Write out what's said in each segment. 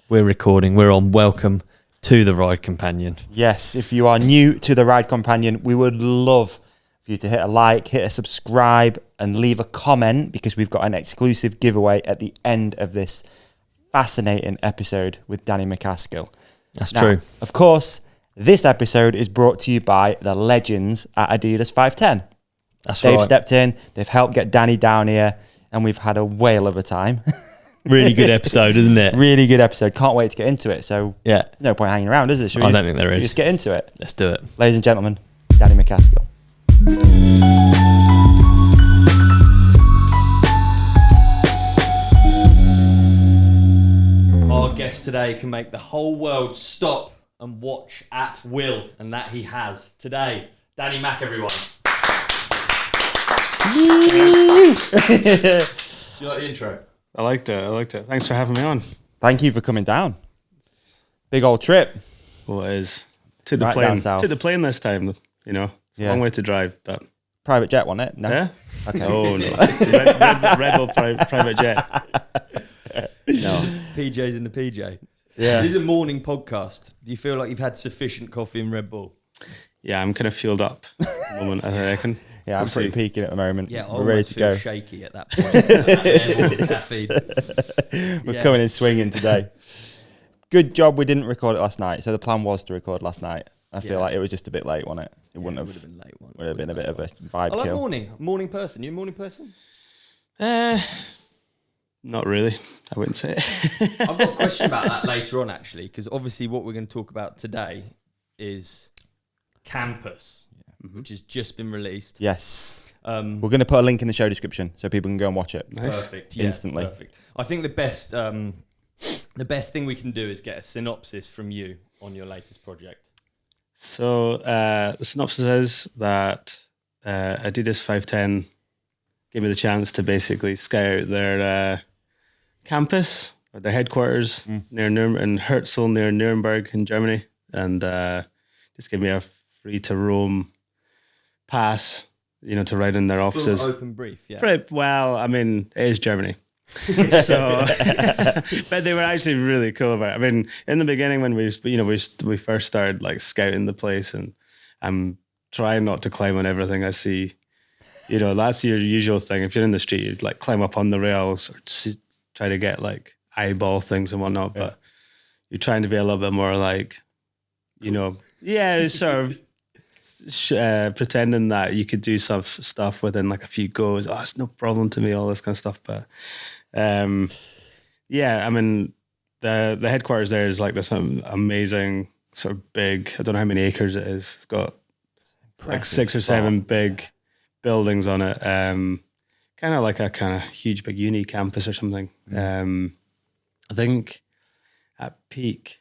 We're recording. We're on. Welcome to the Ride Companion. Yes, if you are new to the Ride Companion, we would love for you to hit a like, hit a subscribe, and leave a comment because we've got an exclusive giveaway at the end of this fascinating episode with Danny MacAskill. That's true. Of course, this episode is brought to you by the legends at Adidas FiveTen. They've stepped in, they've helped get Danny down here, and we've had a whale of a time. Really good episode, isn't it? Really good episode. Can't wait to get into it. So, yeah, no point hanging around, is it? I don't think there is. Just get into it. Let's do it. Ladies and gentlemen, Danny MacAskill. Our guest today can make the whole world stop and watch at will, and that he has today. Danny Mac, everyone. Do you like the intro? I liked it. Thanks for having me on. Thank you for coming down. Big old trip. Well, it is. To the Right plane. down south. To the plane this time, you know. It's a long way to drive, but... Private jet, wasn't it? No. Yeah? Okay. Oh, no. Red Bull private jet. No. PJ's in the PJ. Yeah. This is a morning podcast. Do you feel like you've had sufficient coffee and Red Bull? Yeah, I'm kind of fueled up at the moment, I reckon. Yeah, I'm pretty peaking at the moment. Yeah, we're ready to go. Shaky at that point. That level of caffeine. We're coming in swinging today. Good job we didn't record it last night. So the plan was to record last night. I feel like it was just a bit late, wasn't it? It wouldn't have been late. Would have been a bit of a vibe I like kill. morning person. You a morning person? Not really. I wouldn't say it. I've got a question about that later on, actually, because obviously what we're going to talk about today is Campus, which has just been released. Yes. We're going to put a link in the show description so people can go and watch it. Nice. Perfect. Yeah, instantly. Perfect. I think the best thing we can do is get a synopsis from you on your latest project. So the synopsis is that Adidas FiveTen gave me the chance to basically scout their campus, or their headquarters near in Herzl near Nuremberg in Germany, and just give me a free to roam pass, you know, to ride in their offices. Full open brief, yeah. Pretty, well, I mean, it is Germany. So, but they were actually really cool about it. I mean, in the beginning when we first started like scouting the place, and I'm trying not to climb on everything I see. You know, that's your usual thing. If you're in the street, you'd like climb up on the rails or try to get like eyeball things and whatnot. But you're trying to be a little bit more like, you know, sort of pretending that you could do some stuff within like a few goes. Oh, it's no problem to me, all this kind of stuff. But I mean, the headquarters there is like this amazing sort of big, I don't know how many acres it is. It's got like 6 or 7 big buildings on it. Kind of like a kind of huge big uni campus or something. I think at peak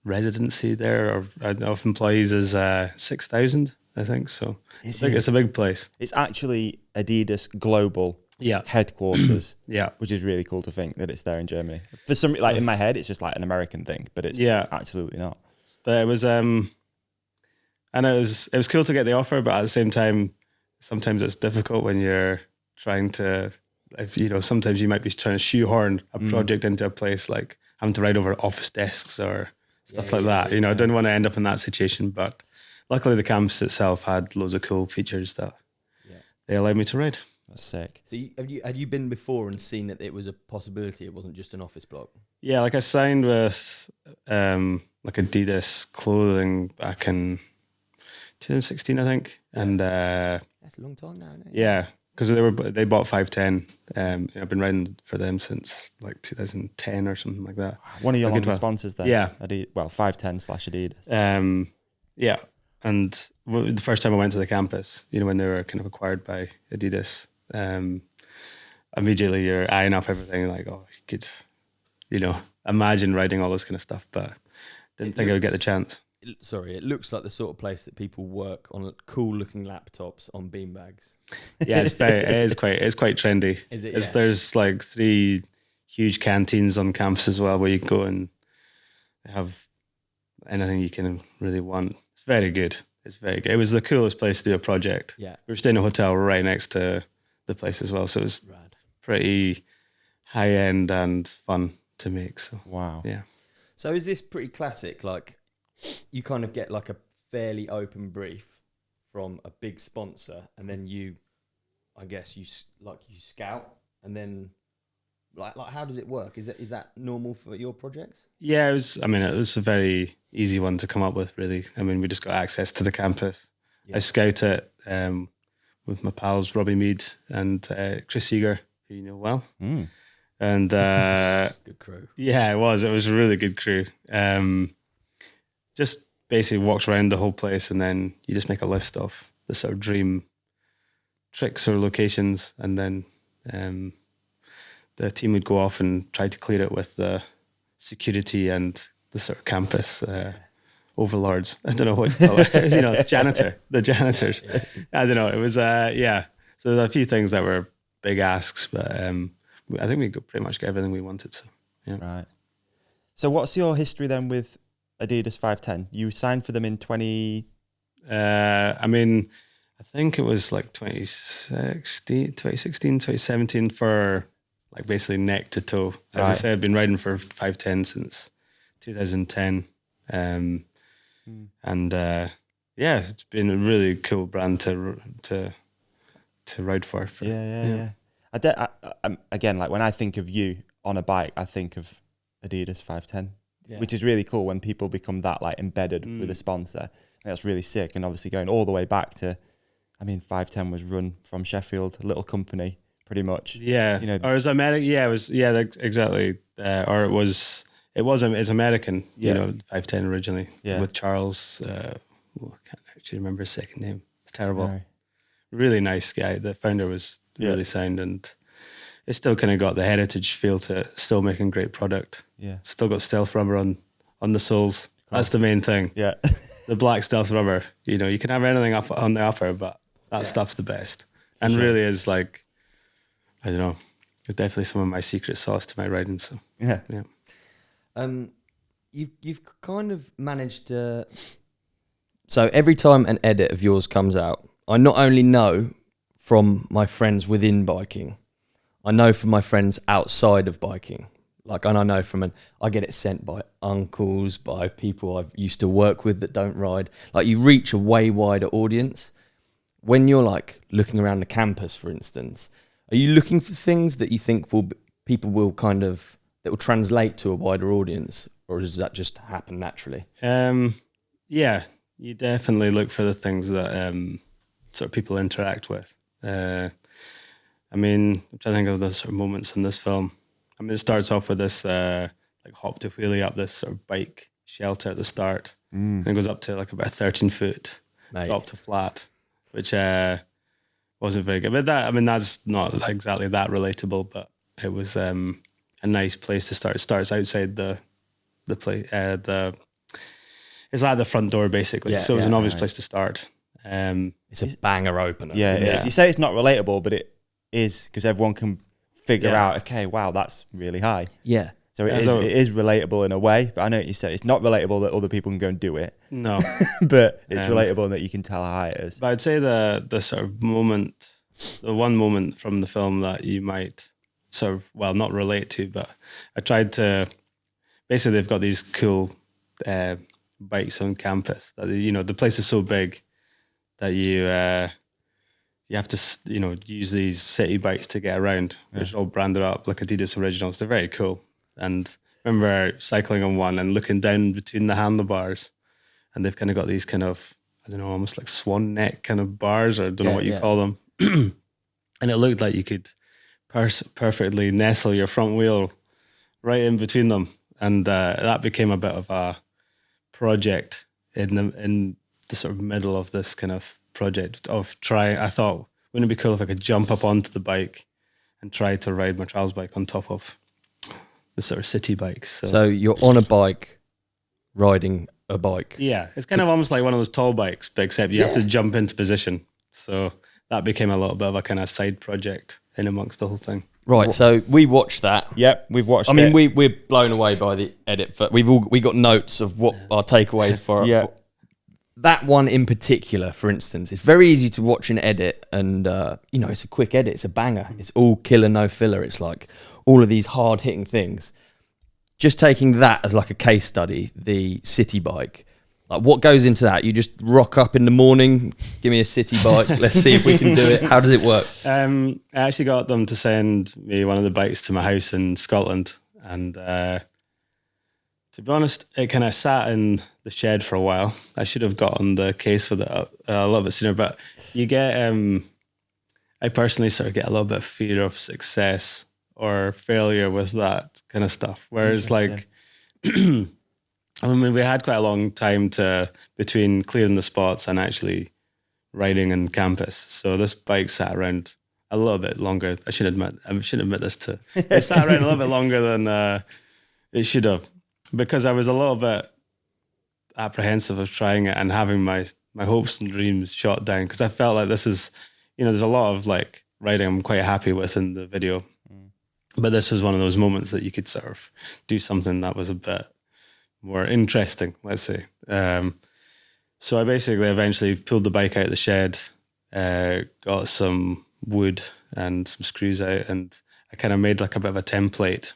residency there of employees is 6,000, I think. So it's a big place. It's actually Adidas Global headquarters. Which is really cool to think that it's there in Germany. For some, like in my head, it's just like an American thing, but it's absolutely not. But it was and it was cool to get the offer, but at the same time, sometimes it's difficult when you're trying to, sometimes you might be trying to shoehorn a project into a place, like having to ride over office desks or stuff like that. I didn't want to end up in that situation, but luckily the campus itself had loads of cool features that they allowed me to ride. That's sick. So had you been before and seen that it was a possibility? It wasn't just an office block? Yeah, like I signed with like Adidas clothing back in 2016, I think, and that's a long time now, isn't it? Yeah, because they bought FiveTen. I've been riding for them since like 2010 or something like that. One of your longest sponsors then. Yeah. FiveTen/Adidas. Yeah, and the first time I went to the campus, when they were kind of acquired by Adidas, immediately you're eyeing up everything like, oh, you could, imagine riding all this kind of stuff, but didn't think I would get the chance. It looks like the sort of place that people work on cool looking laptops on beanbags. Yeah, it's quite trendy. Is it? There's like 3 huge canteens on campus as well where you can go and have anything you can really want. It's very good. It was the coolest place to do a project. Yeah. We were staying in a hotel right next to the place as well, so it was pretty high end and fun to make. So Wow. yeah. So is this pretty classic? Like, you kind of get like a fairly open brief from a big sponsor, and then you, I guess you scout, and then like how does it work? Is that normal for your projects? Yeah, it was. I mean, it was a very easy one to come up with, really. I mean, we just got access to the campus. Yeah. I scout it with my pals Robbie Mead and Chris Seeger, who you know well. Mm. And Good crew. yeah, it was a really good crew. Just basically walked around the whole place, and then you just make a list of the sort of dream tricks or locations, and then the team would go off and try to clear it with the security and the sort of campus overlords. I don't know what you call it. The janitors. Yeah. I don't know. It was yeah. So there's a few things that were big asks, but I think we could pretty much get everything we wanted. So yeah. Right. So what's your history then with Adidas FiveTen? You signed for them in 20... I mean, I think it was like 2016, 2017 for like basically neck to toe. As I said, I've been riding for FiveTen since 2010. And yeah, it's been a really cool brand to ride for. Yeah. I again, like when I think of you on a bike, I think of Adidas FiveTen, which is really cool when people become that like embedded with a sponsor. That's really sick. And obviously going all the way back to, I mean, FiveTen was run from Sheffield, a little company, pretty much. Yeah. You know, or is American? Yeah, it was. Yeah, exactly. Or it's American. You know, FiveTen originally with Charles. I can't actually remember his second name. It's terrible. No. Really nice guy. The founder was really sound, and it's still kind of got the heritage feel to it. Still making great product. Yeah. Still got stealth rubber on the soles. That's the main thing. Yeah. The black stealth rubber. You know, you can have anything up on the upper, but that stuff's the best. And really is like, I don't know, it's definitely some of my secret sauce to my riding. So Yeah. You've kind of managed to. So every time an edit of yours comes out, I not only know from my friends within biking, I know from my friends outside of biking. Like, and I know I get it sent by uncles, by people I've used to work with that don't ride. Like, you reach a way wider audience. When you're like looking around the campus, for instance, are you looking for things that you think people will that will translate to a wider audience, or does that just happen naturally? Yeah, you definitely look for the things that sort of people interact with. I mean, I'm trying to think of the sort of moments in this film. I mean, it starts off with this like hop to wheelie up this sort of bike shelter at the start, and it goes up to like about 13-foot drop to flat, which wasn't very good. But that's not exactly that relatable, but it was a nice place to start. It starts outside the place. It's like the front door basically, so it was an obvious place to start. It's a banger opener. Yeah, it is. You say it's not relatable, but it is, because everyone can figure out, okay, wow, that's really high. Yeah. So it is relatable in a way, but I know what you say. It's not relatable that other people can go and do it. No. But it's relatable in that you can tell how high it is. But I'd say the sort of moment, the one moment from the film that you might sort of, well, not relate to, but I tried to, basically they've got these cool bikes on campus that, you know, the place is so big that you have to, you know, use these city bikes to get around, which are all branded up like Adidas Originals. They're very cool. And I remember cycling on one and looking down between the handlebars, and they've kind of got these kind of, I don't know, almost like swan neck kind of bars, or I don't know what you call them. And it looked like you could perfectly nestle your front wheel right in between them. And that became a bit of a project in the sort of middle of this kind of project of trying. I thought, wouldn't it be cool if I could jump up onto the bike and try to ride my trials bike on top of the sort of city bikes. So you're on a bike, riding a bike. Yeah, it's kind of almost like one of those tall bikes, but except you have to jump into position. So that became a little bit of a kind of side project in amongst the whole thing. Right, so we watched that. Yep, we've watched it. I mean, we're blown away by the edit. We got notes of what our takeaways for that one in particular, for instance. It's very easy to watch an edit, and you know, it's a quick edit. It's a banger. It's all killer, no filler. It's like all of these hard hitting things. just taking that as like a case study, the city bike. Like, what goes into that? You just rock up in the morning, give me a city bike, let's see if we can do it. How does it work? I actually got them to send me one of the bikes to my house in Scotland, and to be honest, it kind of sat in the shed for a while. I should have got on the case with it a little bit sooner, but you get, I personally sort of get a little bit of fear of success or failure with that kind of stuff. Whereas like, I mean, we had quite a long time between clearing the spots and actually riding in campus. So this bike sat around a little bit longer. I shouldn't admit this to. It sat around a little bit longer than it should have, because I was a little bit apprehensive of trying it and having my hopes and dreams shot down, because I felt like this is, there's a lot of like riding I'm quite happy with in the video, but this was one of those moments that you could sort of do something that was a bit more interesting, let's say. So I basically eventually pulled the bike out of the shed, got some wood and some screws out, and I kind of made like a bit of a template.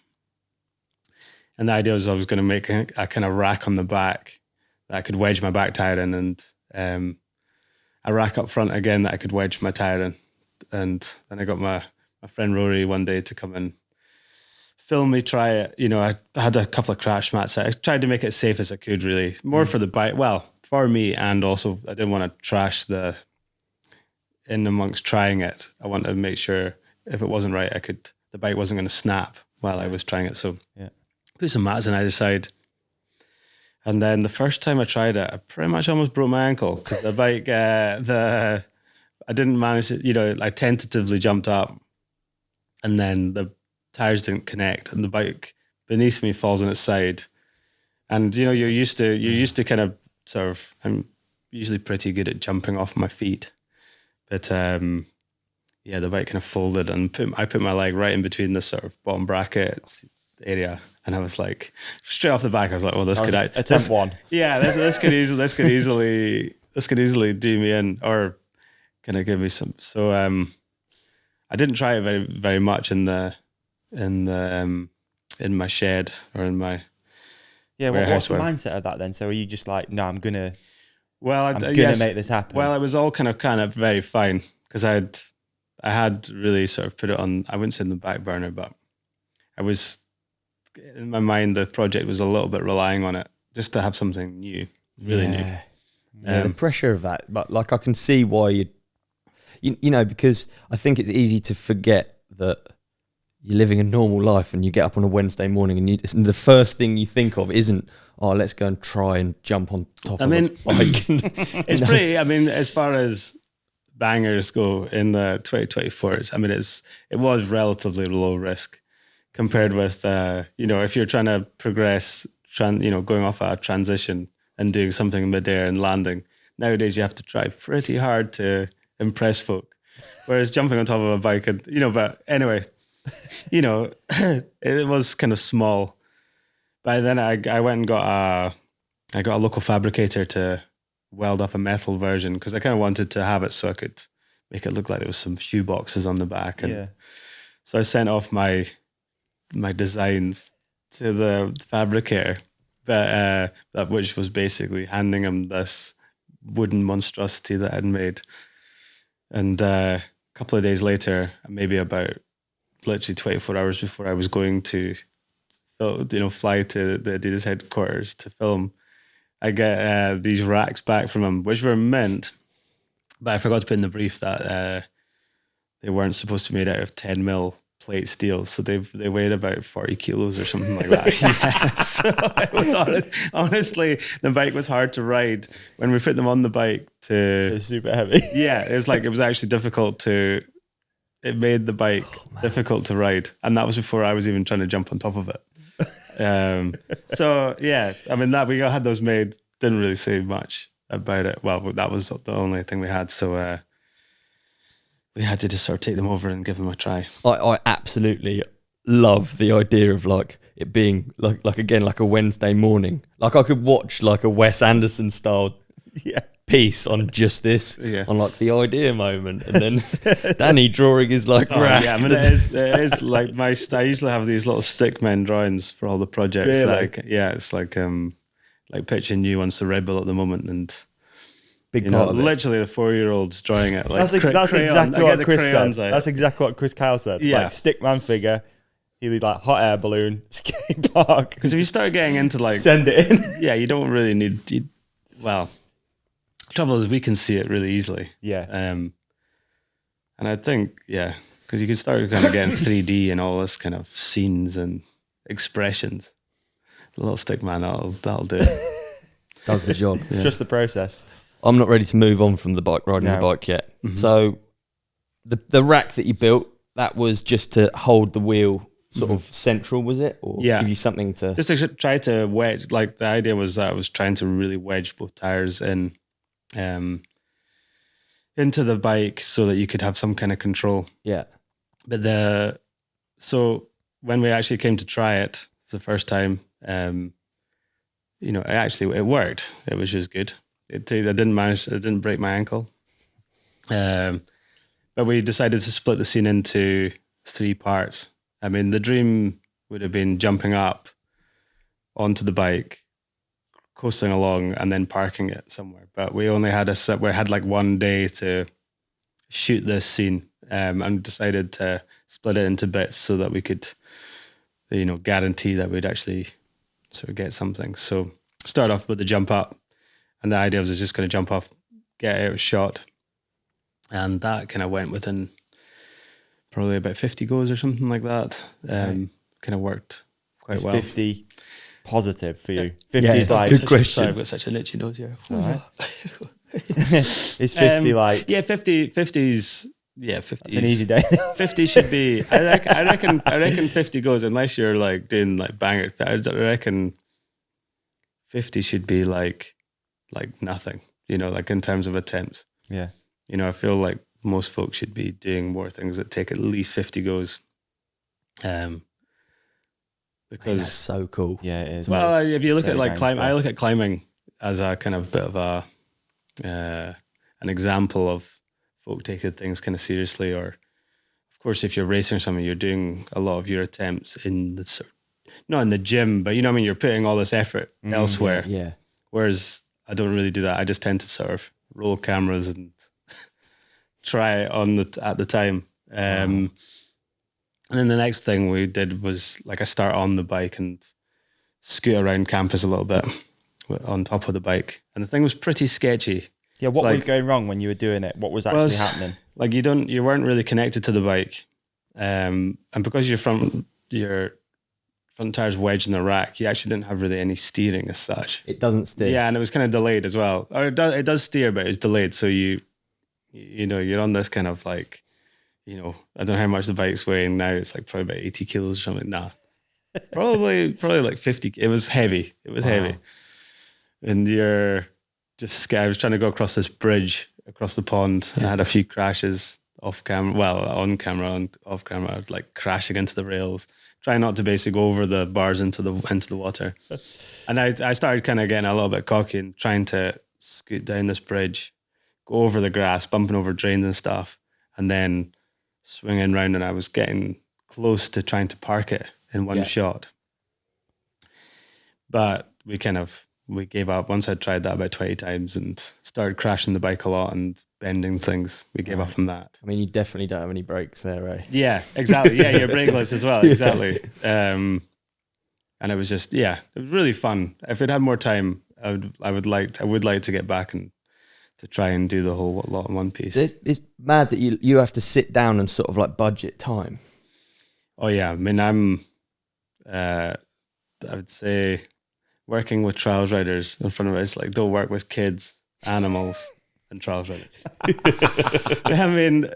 And the idea was I was going to make a kind of rack on the back that I could wedge my back tire in, and a rack up front again that I could wedge my tire in. And then I got my friend Rory one day to come and film me try it. I had a couple of crash mats. I tried to make it as safe as I could, really. More for the bike, well, for me, and also I didn't want to trash in amongst trying it. I wanted to make sure if it wasn't right, the bike wasn't going to snap while I was trying it. So put some mats on either side. And then the first time I tried it, I pretty much almost broke my ankle, because the bike, I didn't manage it. I tentatively jumped up, and then the tires didn't connect, and the bike beneath me falls on its side. And you're used to kind of sort of, I'm usually pretty good at jumping off my feet, but the bike kind of folded, and I put my leg right in between the sort of bottom brackets area, and I was like, straight off the back, I was like, well, this could attempt one. Yeah, this could easily do me in, or kind of give me some. So I didn't try it very, very much in my shed or in my what's the mindset of that then? So are you just like, no, I'm gonna make this happen? Well, it was all kind of very fine, because I had really sort of put it on, I wouldn't say in the back burner, but I was, in my mind, the project was a little bit relying on it just to have something new, really new. Yeah, the pressure of that, but like I can see why because I think it's easy to forget that you're living a normal life, and you get up on a Wednesday morning, and the first thing you think of isn't, oh, let's go and try and jump on top of a bike. It's pretty, as far as bangers go in the 2024s, it was relatively low risk compared with, if you're trying to progress, going off a transition and doing something in midair and landing. Nowadays, you have to try pretty hard to impress folk. Whereas jumping on top of a bike, but anyway, it was kind of small. But then I went and got a local fabricator to weld up a metal version, because I kind of wanted to have it so I could make it look like there was some shoe boxes on the back. And so I sent off my designs to the fabricator, but which was basically handing him this wooden monstrosity that I'd made. And a couple of days later, maybe about literally 24 hours before I was going to fly to the Adidas headquarters to film, I get these racks back from him, which were mint, but I forgot to put in the brief that they weren't supposed to be made out of 10 mil plate steel, so they weighed about 40 kilos or something like that. So it was honestly, the bike was hard to ride. When we put them on the bike, it was super heavy. Yeah, it was actually difficult it made the bike difficult to ride, and that was before I was even trying to jump on top of it. So yeah, we had those made, didn't really say much about it. Well, that was the only thing we had, so we had to just sort of take them over and give them a try. I absolutely love the idea of like it being like a Wednesday morning. Like I could watch like a Wes Anderson style piece on just this, Yeah. on like the idea moment, and then Danny drawing his like rack. Yeah, I mean, it is like I usually have these little stickmen drawings for all the projects. Really? Like, yeah, it's like pitching new ones to Red Bull at the moment, and Big part of it. literally the 4-year-olds drawing it. Like That's crayon. exactly I what get the Chris said. crayons out. That's exactly what Chris Kyle said. Yeah. Like stickman figure, he'd be like hot air balloon, skate park. Because if you start getting into like, send it in. yeah, you don't really need. Well, the trouble is we can see it really easily. Yeah. And I think, yeah, because you can start kind of getting 3D and all this kind of scenes and expressions. The little stick man, that'll do it. Does the job. Yeah. Just the process. I'm not ready to move on from the bike, riding the bike yet. So the rack that you built, that was just to hold the wheel sort of central, was it? Or give you something to... Just to try to wedge, like the idea was that I was trying to really wedge both tires in into the bike so that you could have some kind of control. Yeah. But so when we actually came to try it for the first time, it worked. It was just good. I didn't break my ankle. But we decided to split the scene into 3 parts. I mean, the dream would have been jumping up onto the bike, coasting along, and then parking it somewhere. But we only had like one day to shoot this scene, and decided to split it into bits so that we could, guarantee that we'd actually sort of get something. So start off with the jump up, and the idea was just going to jump off, get out of shot, and that kind of went within probably about 50 goes or something like that. Kind of worked quite well. 50 positive for you. 50 Yeah, is like... good question. Sorry, I've got such an itchy nose here. Right. It's 50 like... Yeah, 50's... Yeah, 50's... It's an easy day. 50 should be... I reckon 50 goes, unless you're like doing like banger. I reckon 50 should be like nothing, like in terms of attempts. Yeah. I feel like most folks should be doing more things that take at least 50 goes. Because That's so cool. Yeah, it is. well, if you look So at like gangster. I look at climbing as a kind of bit of an example of folk taking things kind of seriously. Or, of course, if you're racing or something, you're doing a lot of your attempts in the not in the gym, but you're putting all this effort elsewhere. Yeah. Whereas I don't really do that. I just tend to sort of roll cameras and try it at the time. And then the next thing we did was like I start on the bike and scoot around campus a little bit on top of the bike. And the thing was pretty sketchy. Yeah, what like- was going wrong when you were doing it? What was actually happening? Like you weren't really connected to the bike. And because your front tire's wedged in the rack, you actually didn't have really any steering as such. It doesn't steer. Yeah, and it was kind of delayed as well. Or it does steer, but it's delayed. So you're on this kind of like, I don't know how much the bike's weighing now. It's like probably about 80 kilos or something. Nah, probably like 50. It was heavy. Heavy. And I was trying to go across this bridge across the pond. I had a few crashes off camera. Well, on camera and off camera. I was like crashing into the rails, trying not to basically go over the bars into the water. And I started kind of getting a little bit cocky and trying to scoot down this bridge, go over the grass, bumping over drains and stuff, and then swinging round, and I was getting close to trying to park it in one shot. But we gave up. Once I'd tried that about 20 times and started crashing the bike a lot and bending things, we gave up on that. I mean, you definitely don't have any brakes there, eh? Yeah, exactly. Yeah, you're brakeless as well. Exactly. And it was just, it was really fun. If it had more time, I would like to get back and to try and do the whole lot in one piece. It's mad that you have to sit down and sort of like budget time. Oh yeah, I mean I would say working with trials riders in front of us, like don't work with kids, animals, and trials riders. I mean,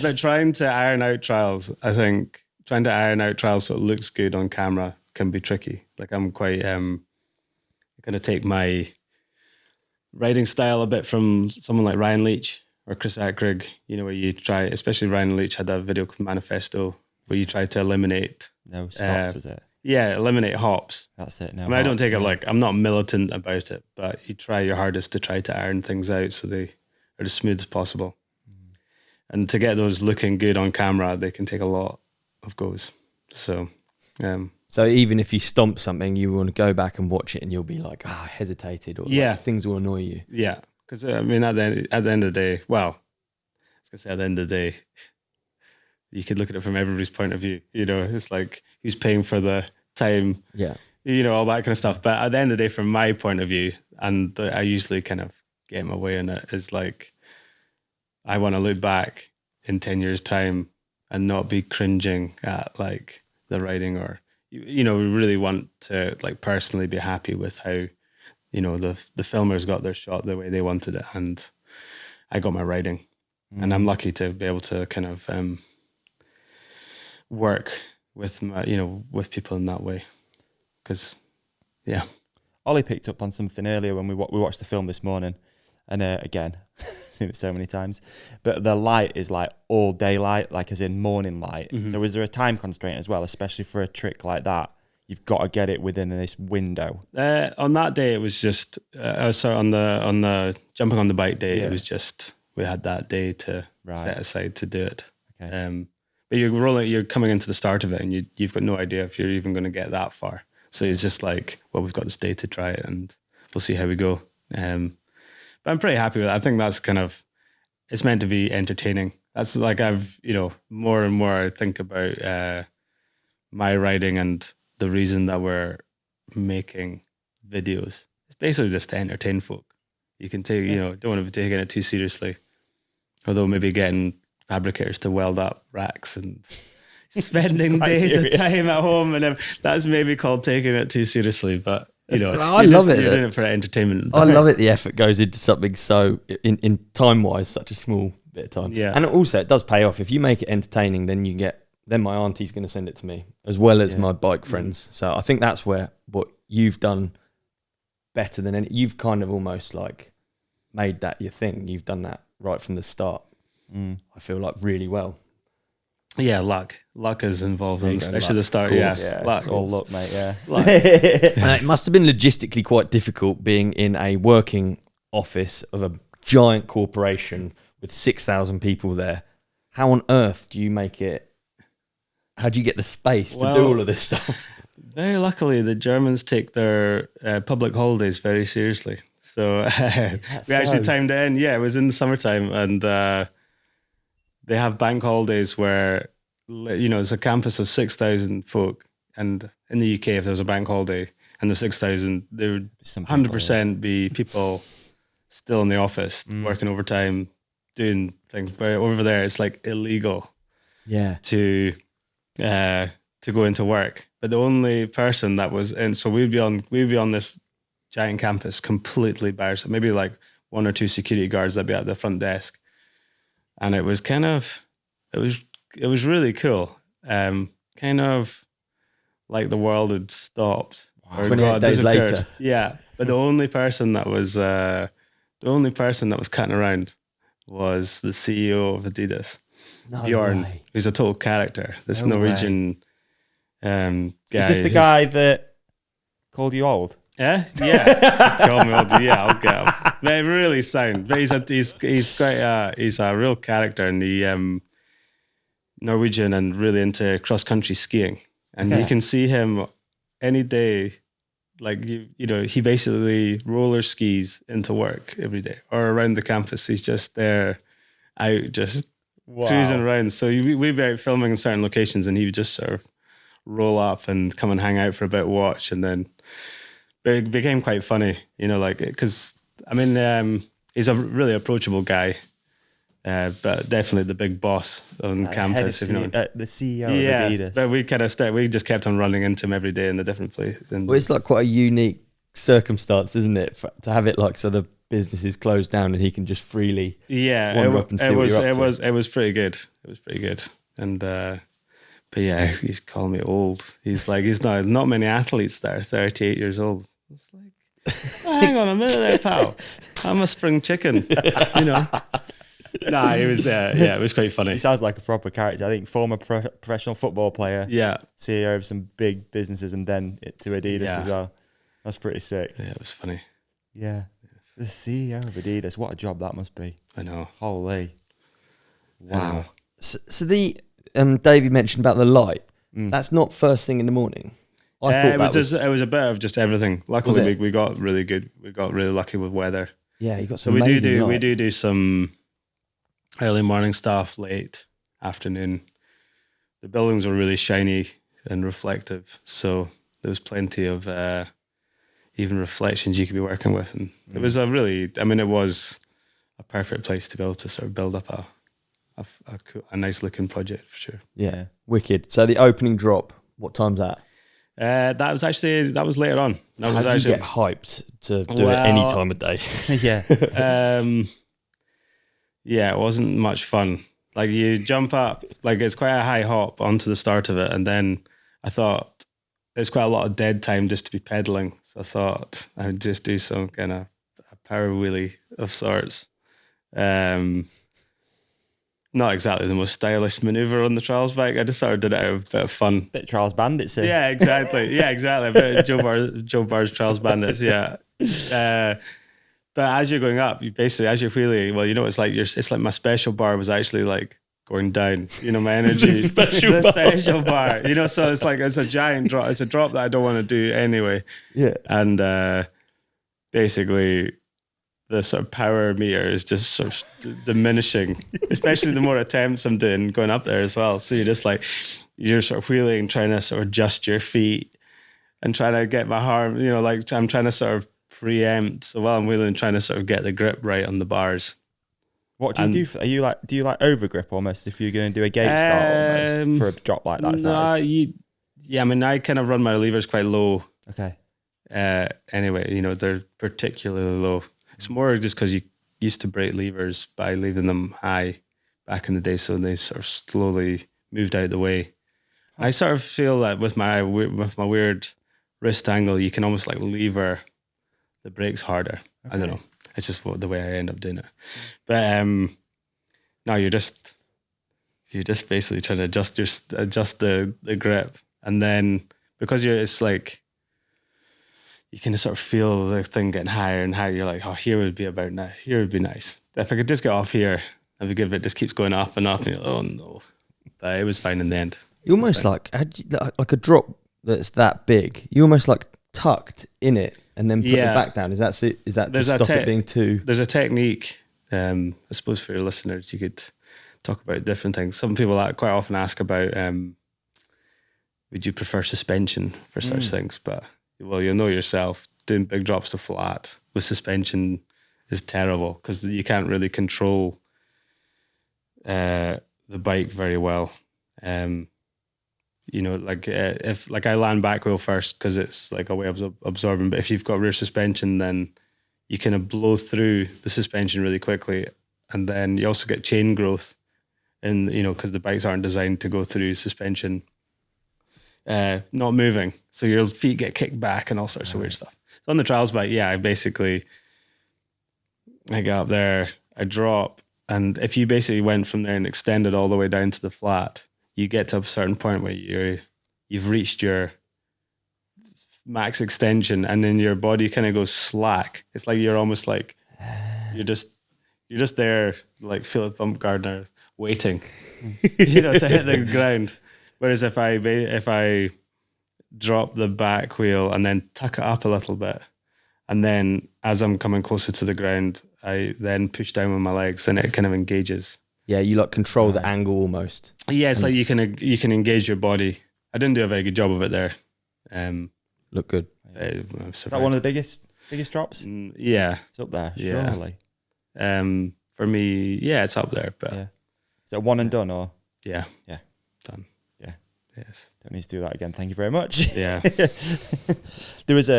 but trying to iron out trials, I think trying to iron out trials so it looks good on camera can be tricky. Like I'm quite going to take my riding style a bit from someone like Ryan Leach or Chris Ackrig, where you try, especially Ryan Leach had that video manifesto where you try to eliminate. No stops, was it? eliminate hops. That's it. No, I mean, I don't take it like, I'm not militant about it, but you try your hardest to try to iron things out so they are as smooth as possible. And to get those looking good on camera, they can take a lot of goes. So, so even if you stomp something, you want to go back and watch it, and you'll be like, I hesitated, or like, things will annoy you. Yeah, because I mean, at the end of the day, well, I was gonna say at the end of the day, you could look at it from everybody's point of view. You know, it's like who's paying for the time. Yeah, you know, all that kind of stuff. But at the end of the day, from my point of view, and I usually kind of get my way in it, is like, I want to look back in 10 years' time and not be cringing at like the writing, or, you know, we really want to like personally be happy with how, you know, the filmers got their shot the way they wanted it, and I got my writing. And I'm lucky to be able to kind of work with my, you know, with people in that way. Because, yeah. Ollie picked up on something earlier when we watched the film this morning, and again, seen it so many times, but the light is like all daylight, like as in morning light. So is there a time constraint as well, especially for a trick like that? You've got to get it within this window. On that day, it was just, sorry, on the jumping on the bike day, it was just, we had that day to set aside to do it. Okay. But you're coming into the start of it, and you've got no idea if you're even going to get that far. So it's just like, well, we've got this day to try it, and we'll see how we go. But I'm pretty happy with it. I think that's kind of, it's meant to be entertaining. That's like, I've, you know, more and more I think about my writing and the reason that we're making videos. It's basically just to entertain folk. You can take, you know, don't want to be taking it too seriously. Although maybe getting fabricators to weld up racks and spending days of time at home, and that's maybe called taking it too seriously. But, you know, I love it. You're doing it for entertainment. I love it. The effort goes into something so, in time-wise, such a small bit of time. Yeah. And also, it does pay off. If you make it entertaining, then my auntie's going to send it to me, as well as my bike friends. So I think that's where what you've done better than any. You've kind of almost like made that your thing. You've done that right from the start. I feel like really well. Yeah, luck is involved, especially the start. Cool. Luck. It's all luck, mate. Yeah. It must have been logistically quite difficult being in a working office of a giant corporation with 6,000 people there. How on earth do you make it? How do you get the space to do all of this stuff? Very luckily, the Germans take their public holidays very seriously. So we actually timed it in. Yeah, it was in the summertime, and they have bank holidays where, you know, there's a campus of 6,000 folk, and in the UK, if there was a bank holiday and there's 6,000, there would 100% be people still in the office working overtime, doing things. But over there, it's like illegal. To go into work. But the only person that was in, so we'd be on this giant campus completely by ourselves, maybe like one or two security guards that'd be at the front desk. And it was kind of, it was really cool. Kind of like the world had stopped. Or 28 days later. Yeah. But the only person that was cutting around was the CEO of Adidas. Bjørn, who's a total character. This Norwegian guy. Is this the guy that called you old? Yeah. Call me old. Yeah, I'll get him. But really sound. But he's quite he's a real character, and he Norwegian and really into cross country skiing. And you can see him any day. Like you know, he basically roller skis into work every day or around the campus. He's just there, out just cruising around. So we'd be out filming in certain locations, and he would just sort of roll up and come and hang out for a bit, watch, and then it became quite funny, you know, like, because I mean, he's a really approachable guy, but definitely the big boss on campus. The CEO of Adidas. But we just kept on running into him every day in a different place. And well, it's like quite a unique circumstance, isn't it, to have it like so the business is closed down and he can just freely wander up and see what you're up to. It was pretty good. It was pretty good. And but yeah, he's calling me old. He's like, he's not many athletes that are 38 years old. It's like, hang on a minute there, pal. I'm a spring chicken, you know. Nah, it was it was quite funny. He sounds like a proper character. I think former professional football player, Yeah, CEO of some big businesses, and then to Adidas as well. That's pretty sick. yeah, it was funny. Yeah, the CEO of Adidas. What a job that must be. I know. Holy, wow. So the Davey mentioned about the light. That's not first thing in the morning. I thought it was a bit of just everything. Luckily, we got really good. We got really lucky with weather. Yeah, you got So some. we light. do some early morning stuff, late afternoon. The buildings were really shiny and reflective, so there was plenty of even reflections you could be working with, and it was it was a perfect place to be able to sort of build up a nice looking project for sure. Yeah, wicked. So the opening drop. What time's that? That was later on. How did you get hyped to do it any time of day? Yeah. Yeah, it wasn't much fun. Like you jump up, like it's quite a high hop onto the start of it, and then I thought there's quite a lot of dead time just to be pedaling. So I thought I would just do some kind of a power wheelie of sorts. Not exactly the most stylish maneuver on the trials bike. I just sort of did it out of a bit of fun. Bit Charles Bandits. Yeah, exactly. Yeah, exactly. A bit of Joe Barr's Trials Bandits. Yeah. But as you're going up, as you're wheeling, well, it's like my special bar was actually like going down. My energy. Special bar. So it's a giant drop. It's a drop that I don't want to do anyway. Yeah. And basically, the sort of power meter is just sort of diminishing, especially the more attempts I'm doing going up there as well. So you're sort of wheeling, trying to sort of adjust your feet and trying to get my arm, I'm trying to sort of preempt. So while I'm wheeling, trying to sort of get the grip right on the bars. What do you do? Do you over grip almost if you're going to do a gate start almost for a drop like that? I kind of run my levers quite low. Okay. Anyway, they're particularly low. It's more just because you used to brake levers by leaving them high back in the day, so they sort of slowly moved out of the way. I sort of feel that with my weird wrist angle, you can almost like lever the brakes harder. Okay. I don't know. It's just the way I end up doing it. But no, you're just basically trying to adjust the grip, and then because it's like, you can sort of feel the thing getting higher and higher. You're like, oh, here would be nice. If I could just get off here, that'd be good. But it just keeps going up and up. And you're like, oh no. But it was fine in the end. You almost like a drop that's that big. You almost like tucked in it and then put the back down. Is that to stop it being too? There's a technique. I suppose for your listeners, you could talk about different things. Some people quite often ask about, would you prefer suspension for such things? But well, you'll know yourself, doing big drops to flat with suspension is terrible because you can't really control the bike very well. If I land back wheel first because it's like a way of absorbing, but if you've got rear suspension, then you kind of blow through the suspension really quickly, and then you also get chain growth, and because the bikes aren't designed to go through suspension. Not moving, so your feet get kicked back and all sorts of weird stuff. So on the trials bike, I get up there, I drop, and if you basically went from there and extended all the way down to the flat, you get to a certain point where you've reached your max extension, and then your body kind of goes slack. It's like you're almost like you're just there like Philip Baumgartner waiting, to hit the ground. Whereas if I drop the back wheel and then tuck it up a little bit, and then as I'm coming closer to the ground, I then push down with my legs, then it kind of engages. Yeah, you like control the angle almost. Yeah, it's like you can engage your body. I didn't do a very good job of it there. Look good. Is that one of the biggest drops? Yeah, it's up there. Surely. For me, it's up there. But is it one and done or? Yeah, done. Yeah. Yes. Don't need to do that again. Thank you very much. Yeah. There was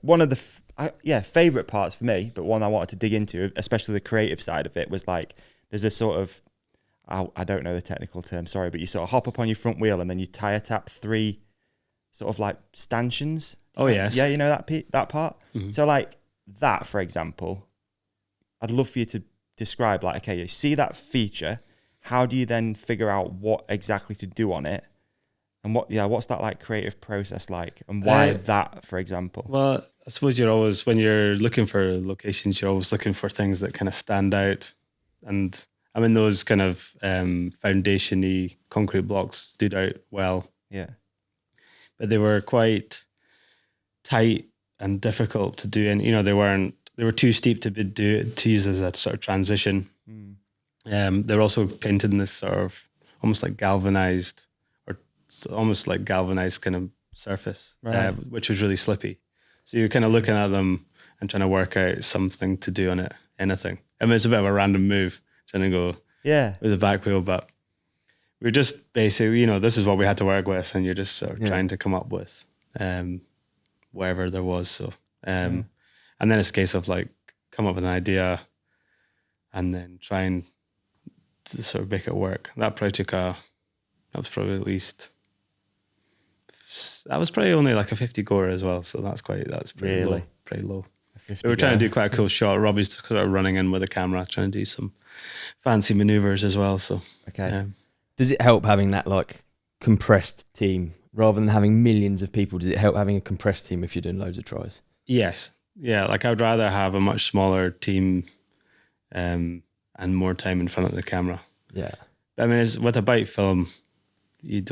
one of the favorite parts for me, but one I wanted to dig into, especially the creative side of it, was like there's a sort of I don't know the technical term, sorry, but you sort of hop up on your front wheel and then you tire tap 3 sort of like stanchions. Oh yes. Yeah, you know that part. Mm-hmm. So like that, for example, I'd love for you to describe, like, okay, you see that feature, how do you then figure out what exactly to do on it? And what's that like creative process like? And why that, for example? Well, I suppose you're always, when you're looking for locations, you're always looking for things that kind of stand out. And I mean, those kind of foundation-y concrete blocks stood out well. Yeah. But they were quite tight and difficult to do. And, they were too steep to use as a sort of transition. They were also painted in this sort of almost like galvanized kind of surface, right. Which was really slippy. So you're kind of looking at them and trying to work out something to do on it, anything. I mean, it's a bit of a random move, trying to go with the back wheel, but we're just basically, this is what we had to work with, and you're just sort of trying to come up with whatever there was. So, and then it's a case of like come up with an idea and then try and sort of make it work. That was probably only like a 50 gore as well. So that's pretty low. Pretty low. We were trying to do quite a cool shot. Robbie's sort of running in with a camera, trying to do some fancy maneuvers as well. So, does it help having that like compressed team rather than having millions of people? Does it help having a compressed team if you're doing loads of tries? Yes. Yeah. Like I'd rather have a much smaller team, and more time in front of the camera. Yeah. But I mean, with a bike film, you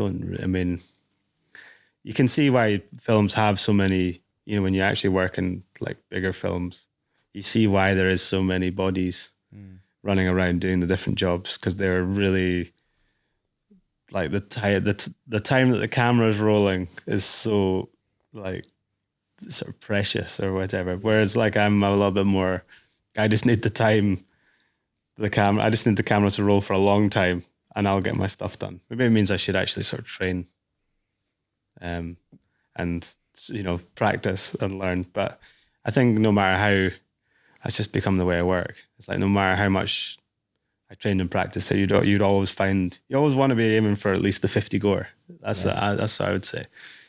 can see why films have so many, when you actually work in like bigger films, you see why there is so many bodies running around doing the different jobs, because they're really like the time that the camera is rolling is so like sort of precious or whatever. Whereas like I'm a little bit more, I just need the time, I just need the camera to roll for a long time and I'll get my stuff done. Maybe it means I should actually sort of train and practice and learn. But I think no matter how, that's just become the way I work. It's like no matter how much I trained and practiced, you'd always want to be aiming for at least the 50 gore. That's what I would say.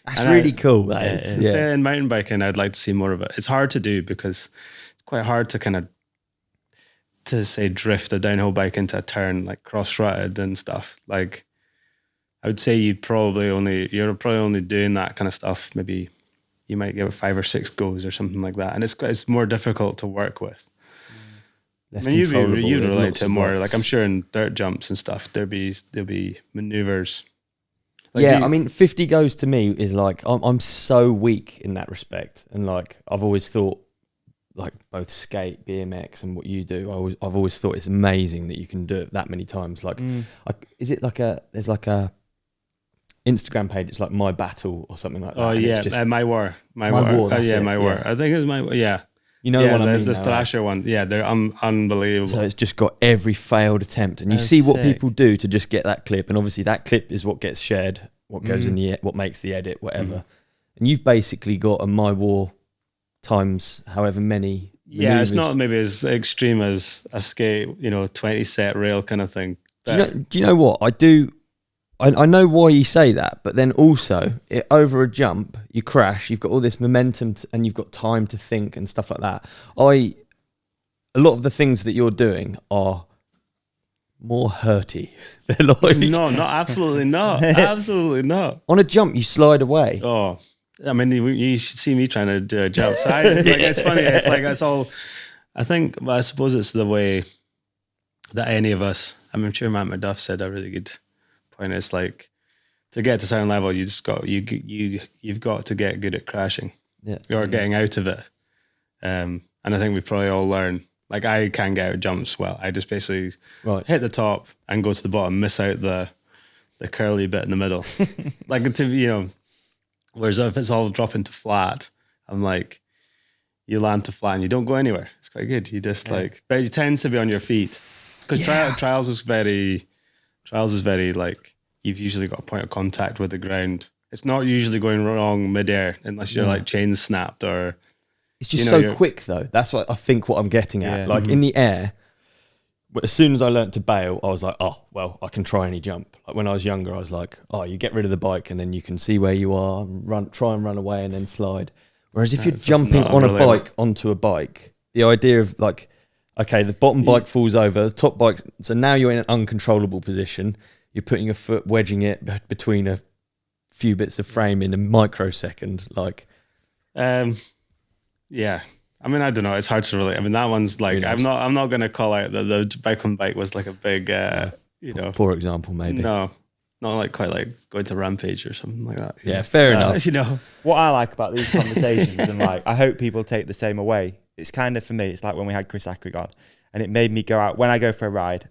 That's really cool. That is. Yeah. In mountain biking, I'd like to see more of it. It's hard to do because it's quite hard to say drift a downhill bike into a turn, like cross-rutted and stuff. Like I would say you're probably only doing that kind of stuff. Maybe you might give it 5 or 6 goes or something like that. And it's more difficult to work with. I mean, you'd relate to it more. Like I'm sure in dirt jumps and stuff, there'll be maneuvers. Like I mean, 50 goes to me is like, I'm so weak in that respect. And like, I've always thought, like both skate, BMX, and what you do, I've always thought it's amazing that you can do it that many times. Like, is it like there's like a Instagram page? It's like My Battle or something like that. Oh yeah, My War. My War. My War. I think it's My War. Yeah. You know what I mean? The Thrasher one. Yeah, they're unbelievable. So it's just got every failed attempt, and you see what people do to just get that clip, and obviously that clip is what gets shared, what goes in what makes the edit, whatever. And you've basically got a My War times however many maneuvers. Yeah, it's not maybe as extreme as a skate, 20 set rail kind of thing. Do you know what I do? I know why you say that, but then also over a jump, you crash, you've got all this momentum and you've got time to think and stuff like that. A lot of the things that you're doing are more hurty. They're like, no, absolutely not. Absolutely not. On a jump, you slide away. Oh, I mean, you should see me trying to do a jump. So it's funny. It's like, it's all, I suppose it's the way that any of us, I'm sure Matt McDuff said a really good point. It's like, to get to a certain level, you've got to get good at crashing or getting out of it. And I think we probably all learn, like I can't get out jumps well. I just basically hit the top and go to the bottom, miss out the curly bit in the middle. Whereas if it's all dropping to flat, I'm like, you land to flat and you don't go anywhere. It's quite good. You just but it tends to be on your feet because trials is very like, you've usually got a point of contact with the ground. It's not usually going wrong midair unless you're like chain snapped or. It's just so quick though. That's what I think what I'm getting at. Like in the air, but as soon as I learnt to bail, I was like, oh, well, I can try any jump. Like when I was younger, I was like, oh, you get rid of the bike and then you can see where you are, try and run away and then slide. Whereas if you're jumping on a bike onto a bike, the idea of like, okay, the bottom bike falls over, the top bike. So now you're in an uncontrollable position. You're putting your foot, wedging it between a few bits of frame in a microsecond. Like, yeah. I mean, I don't know. It's hard to relate. I mean, that one's like, I'm not going to call out that the bike on bike was like a big, poor example, maybe. No, not like quite like going to Rampage or something like that. Yeah, fair enough. What I like about these conversations, and like, I hope people take the same away. It's kind of, for me, it's like when we had Chris Ackrig on, and it made me go out, when I go for a ride,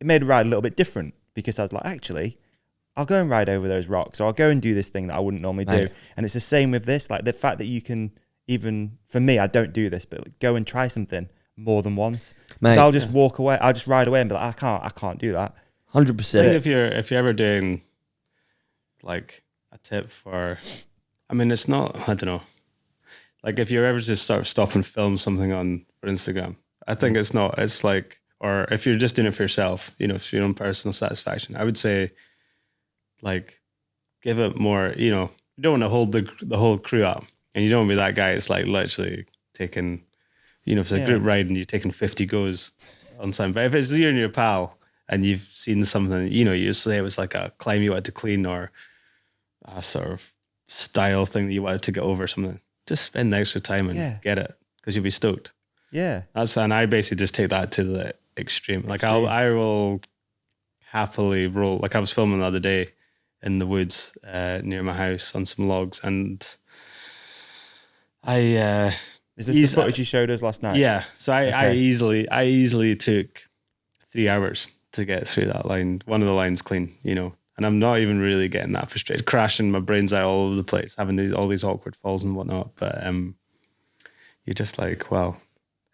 it made a ride a little bit different, because I was like, actually, I'll go and ride over those rocks, or I'll go and do this thing that I wouldn't normally do. And it's the same with this, like the fact that you can, even for me, I don't do this, but like, go and try something more than once. So I'll just walk away, I'll just ride away and be like, I can't do that. 100%. I think if you're ever doing like a tip for, I mean, it's not, I don't know, like if you're ever just sort of stop and film something for Instagram, I think it's like, or if you're just doing it for yourself, for your own personal satisfaction, I would say like give it more, you don't want to hold the whole crew up, and you don't want to be that guy. It's like literally taking, if it's a group ride and you're taking 50 goes on time. But if it's you and your pal and you've seen something, you say it was like a climb you had to clean, or a sort of style thing that you wanted to get over, something, just spend the extra time and get it, because you'll be stoked. Yeah. And I basically just take that to the extreme. Like I will happily roll. Like I was filming the other day in the woods near my house on some logs, and I is this the footage you showed us last night? Yeah. So I easily took 3 hours to get through that line. One of the lines clean, and I'm not even really getting that frustrated, crashing my brains out all over the place, having all these awkward falls and whatnot. But you're just like, well,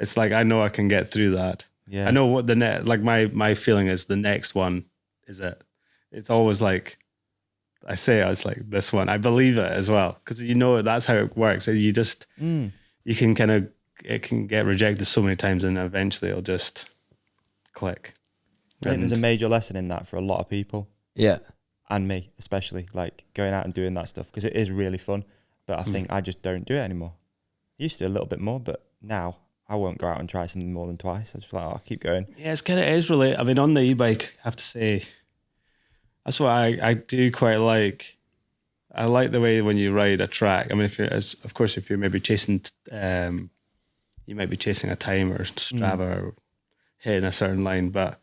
it's like, I know I can get through that. Yeah. I know what my feeling is the next one is it. It's always like, I was like, this one, I believe it as well. Because that's how it works. You just, you can it can get rejected so many times, and eventually it'll just click. I think there's a major lesson in that for a lot of people. Yeah. And me, especially, like going out and doing that stuff, because it is really fun. But I think I just don't do it anymore. I used to a little bit more, but now I won't go out and try something more than twice. I just like, I'll keep going. Yeah, it is really, I mean, on the e-bike, I have to say, that's what I do quite like. I like the way when you ride a track. I mean, if you're maybe chasing, you might be chasing a time or Strava or hitting a certain line, but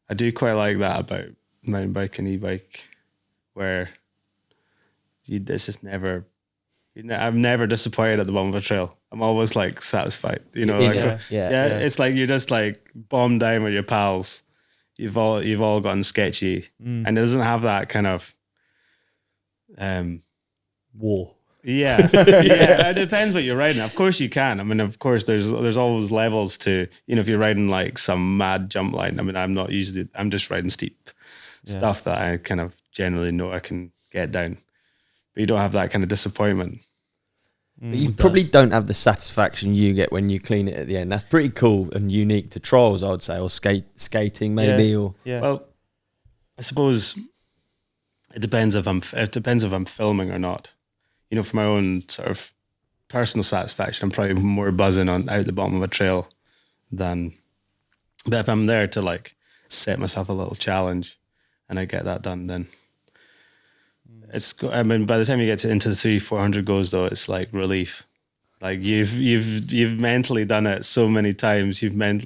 I do quite like that about mountain bike and e-bike, where I'm never disappointed at the bottom of a trail. I'm always like satisfied, it's like you're just like bombed down with your pals. You've all gotten sketchy, and it doesn't have that kind of war. Yeah, yeah. It depends what you're riding. Of course you can. I mean, of course there's always levels to, if you're riding like some mad jump line. I mean, I'm just riding steep stuff that I kind of generally know I can get down. But you don't have that kind of disappointment. But you probably don't have the satisfaction you get when you clean it at the end. That's pretty cool and unique to trials, I would say, or skating maybe. Well, I suppose it depends if I'm filming or not. For my own sort of personal satisfaction, I'm probably more buzzing out the bottom of a trail than. But if I'm there to like set myself a little challenge, and I get that done, then. I mean, by the time you get into the 300-400 goes, though, it's like relief. Like you've mentally done it so many times. You've and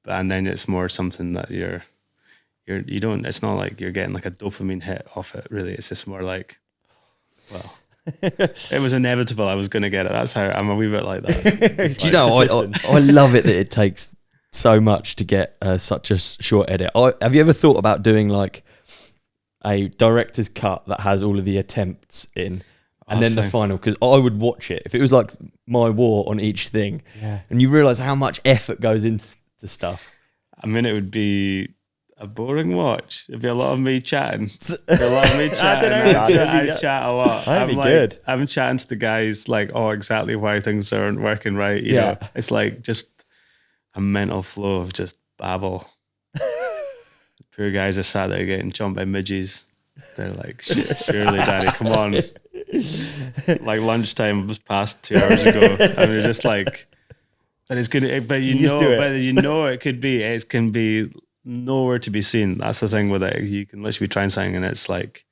then it's more something that you don't. It's not like you're getting like a dopamine hit off it. Really, it's just more like, well, it was inevitable. I was going to get it. That's how I'm a wee bit like that. Do you know? I love it that it takes so much to get such a short edit. Have you ever thought about doing like a director's cut that has all of the attempts in, and then the final? Because I would watch it if it was like my war on each thing, and you realise how much effort goes into stuff. I mean, it would be a boring watch. It'd be a lot of me chatting. I chat a lot. That'd be good. I'm chatting to the guys like, exactly why things aren't working right. You know, it's like just a mental flow of just babble. Poor guys are sat there getting jumped by midges. They're like, surely, Danny, come on. Like lunchtime was past 2 hours ago. I mean, just like, But it's gonna. But it could be. It can be nowhere to be seen. That's the thing with it. You can literally try something, and it's like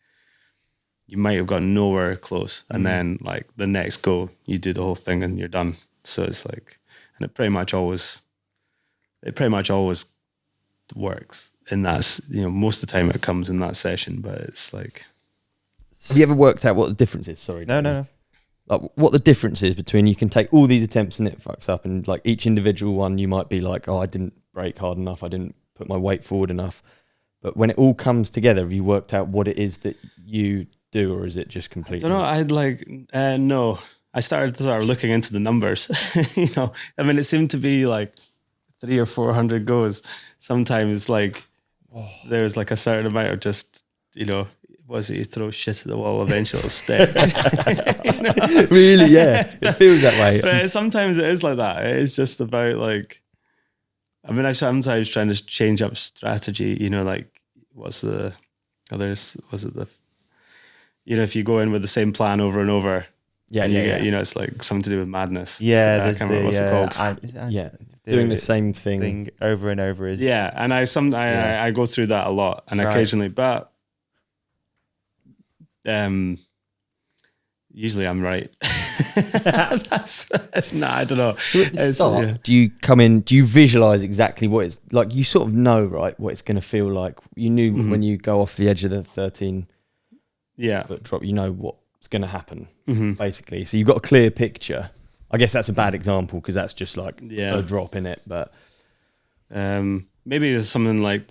you might have got nowhere close, and then like the next go, you do the whole thing, and you're done. So it's like, and it pretty much always works. And that's, most of the time it comes in that session, but it's like. Have you ever worked out what the difference is? Sorry. No. Like what the difference is between you can take all these attempts and it fucks up, and like each individual one you might be like, oh, I didn't brake hard enough, I didn't put my weight forward enough. But when it all comes together, have you worked out what it is that you do, or is it just completely? I don't know. No. I started looking into the numbers. It seemed to be like 300 or 400 goes. Sometimes like there's like a certain amount of just, was it you throw shit at the wall, eventually it'll stick. Really, yeah. It feels that way. But sometimes it is like that. It is just about like, I'm sometimes trying to change up strategy, like what's the others, was it the, if you go in with the same plan over and over, yeah, and you get, it's like something to do with madness. Yeah, I can't remember what's it called. Doing the same thing over and over is. Yeah, and I go through that a lot, and occasionally, but usually I'm right. I don't know. So at the start, do you come in? Do you visualize exactly what it's like? You sort of know, right, what it's going to feel like. You knew when you go off the edge of the 13 foot drop. You know what's going to happen, basically. So you've got a clear picture. I guess that's a bad example because that's just like a drop in it. But maybe there's something like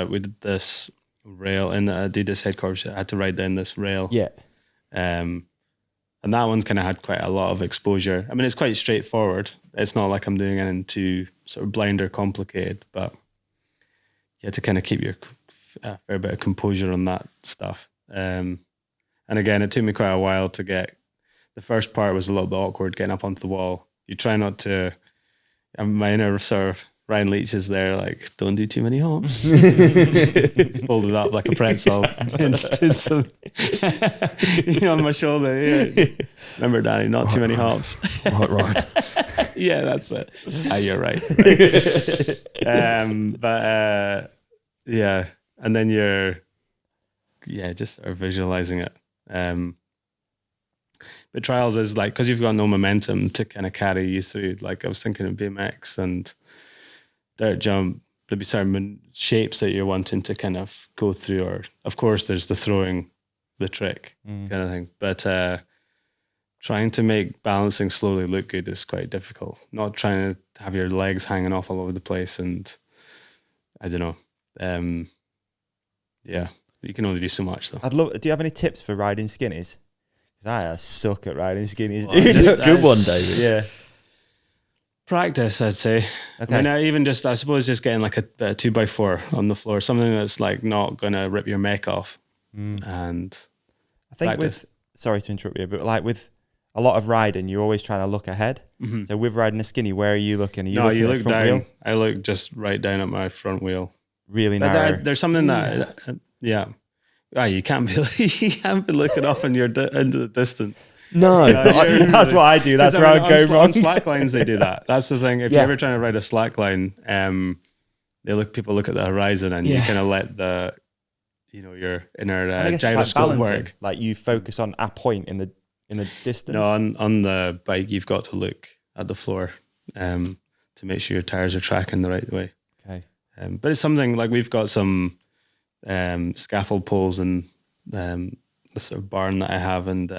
we did this rail in the Adidas headquarters. I had to ride down this rail. Yeah. And that one's kind of had quite a lot of exposure. I mean, it's quite straightforward. It's not like I'm doing anything too sort of blind or complicated, but you have to kind of keep your fair bit of composure on that stuff. And again, it took me quite a while to get. The first part was a little bit awkward getting up onto the wall. You try not to. My inner sort of Ryan Leach is there, like, don't do too many hops. He's folded up like a pretzel. did some, on my shoulder. Yeah. Remember, Danny, not too many hops. Right. Yeah, that's it. You're right. And then you're, just sort of visualizing it. But trials is like, because you've got no momentum to kind of carry you through. Like I was thinking of BMX and dirt jump, there'd be certain shapes that you're wanting to kind of go through, or of course there's the throwing the trick kind of thing. But trying to make balancing slowly look good is quite difficult. Not trying to have your legs hanging off all over the place, and I don't know. You can only do so much though. Do you have any tips for riding skinnies? Because I suck at riding skinnies. Good one, David. Yeah. Practice, I'd say. Okay. I mean, I suppose just getting like a 2x4 on the floor, something that's like not going to rip your mech off. And I think practice. sorry to interrupt you, but like with a lot of riding, you're always trying to look ahead. So with riding a skinny, where are you looking? You look down. Wheel? I look just right down at my front wheel. Really narrow. There's something that, you can't be looking off into the distance. No, that's what I do. That's where I go wrong. On slack lines, they do that. That's the thing. If you're ever trying to ride a slack line, people look at the horizon, and you kind of let the, your inner gyroscope work. Like you focus on a point in the distance. No, on the bike, you've got to look at the floor to make sure your tires are tracking the right way. Okay. But it's something like we've got some scaffold poles in the sort of barn that I have, and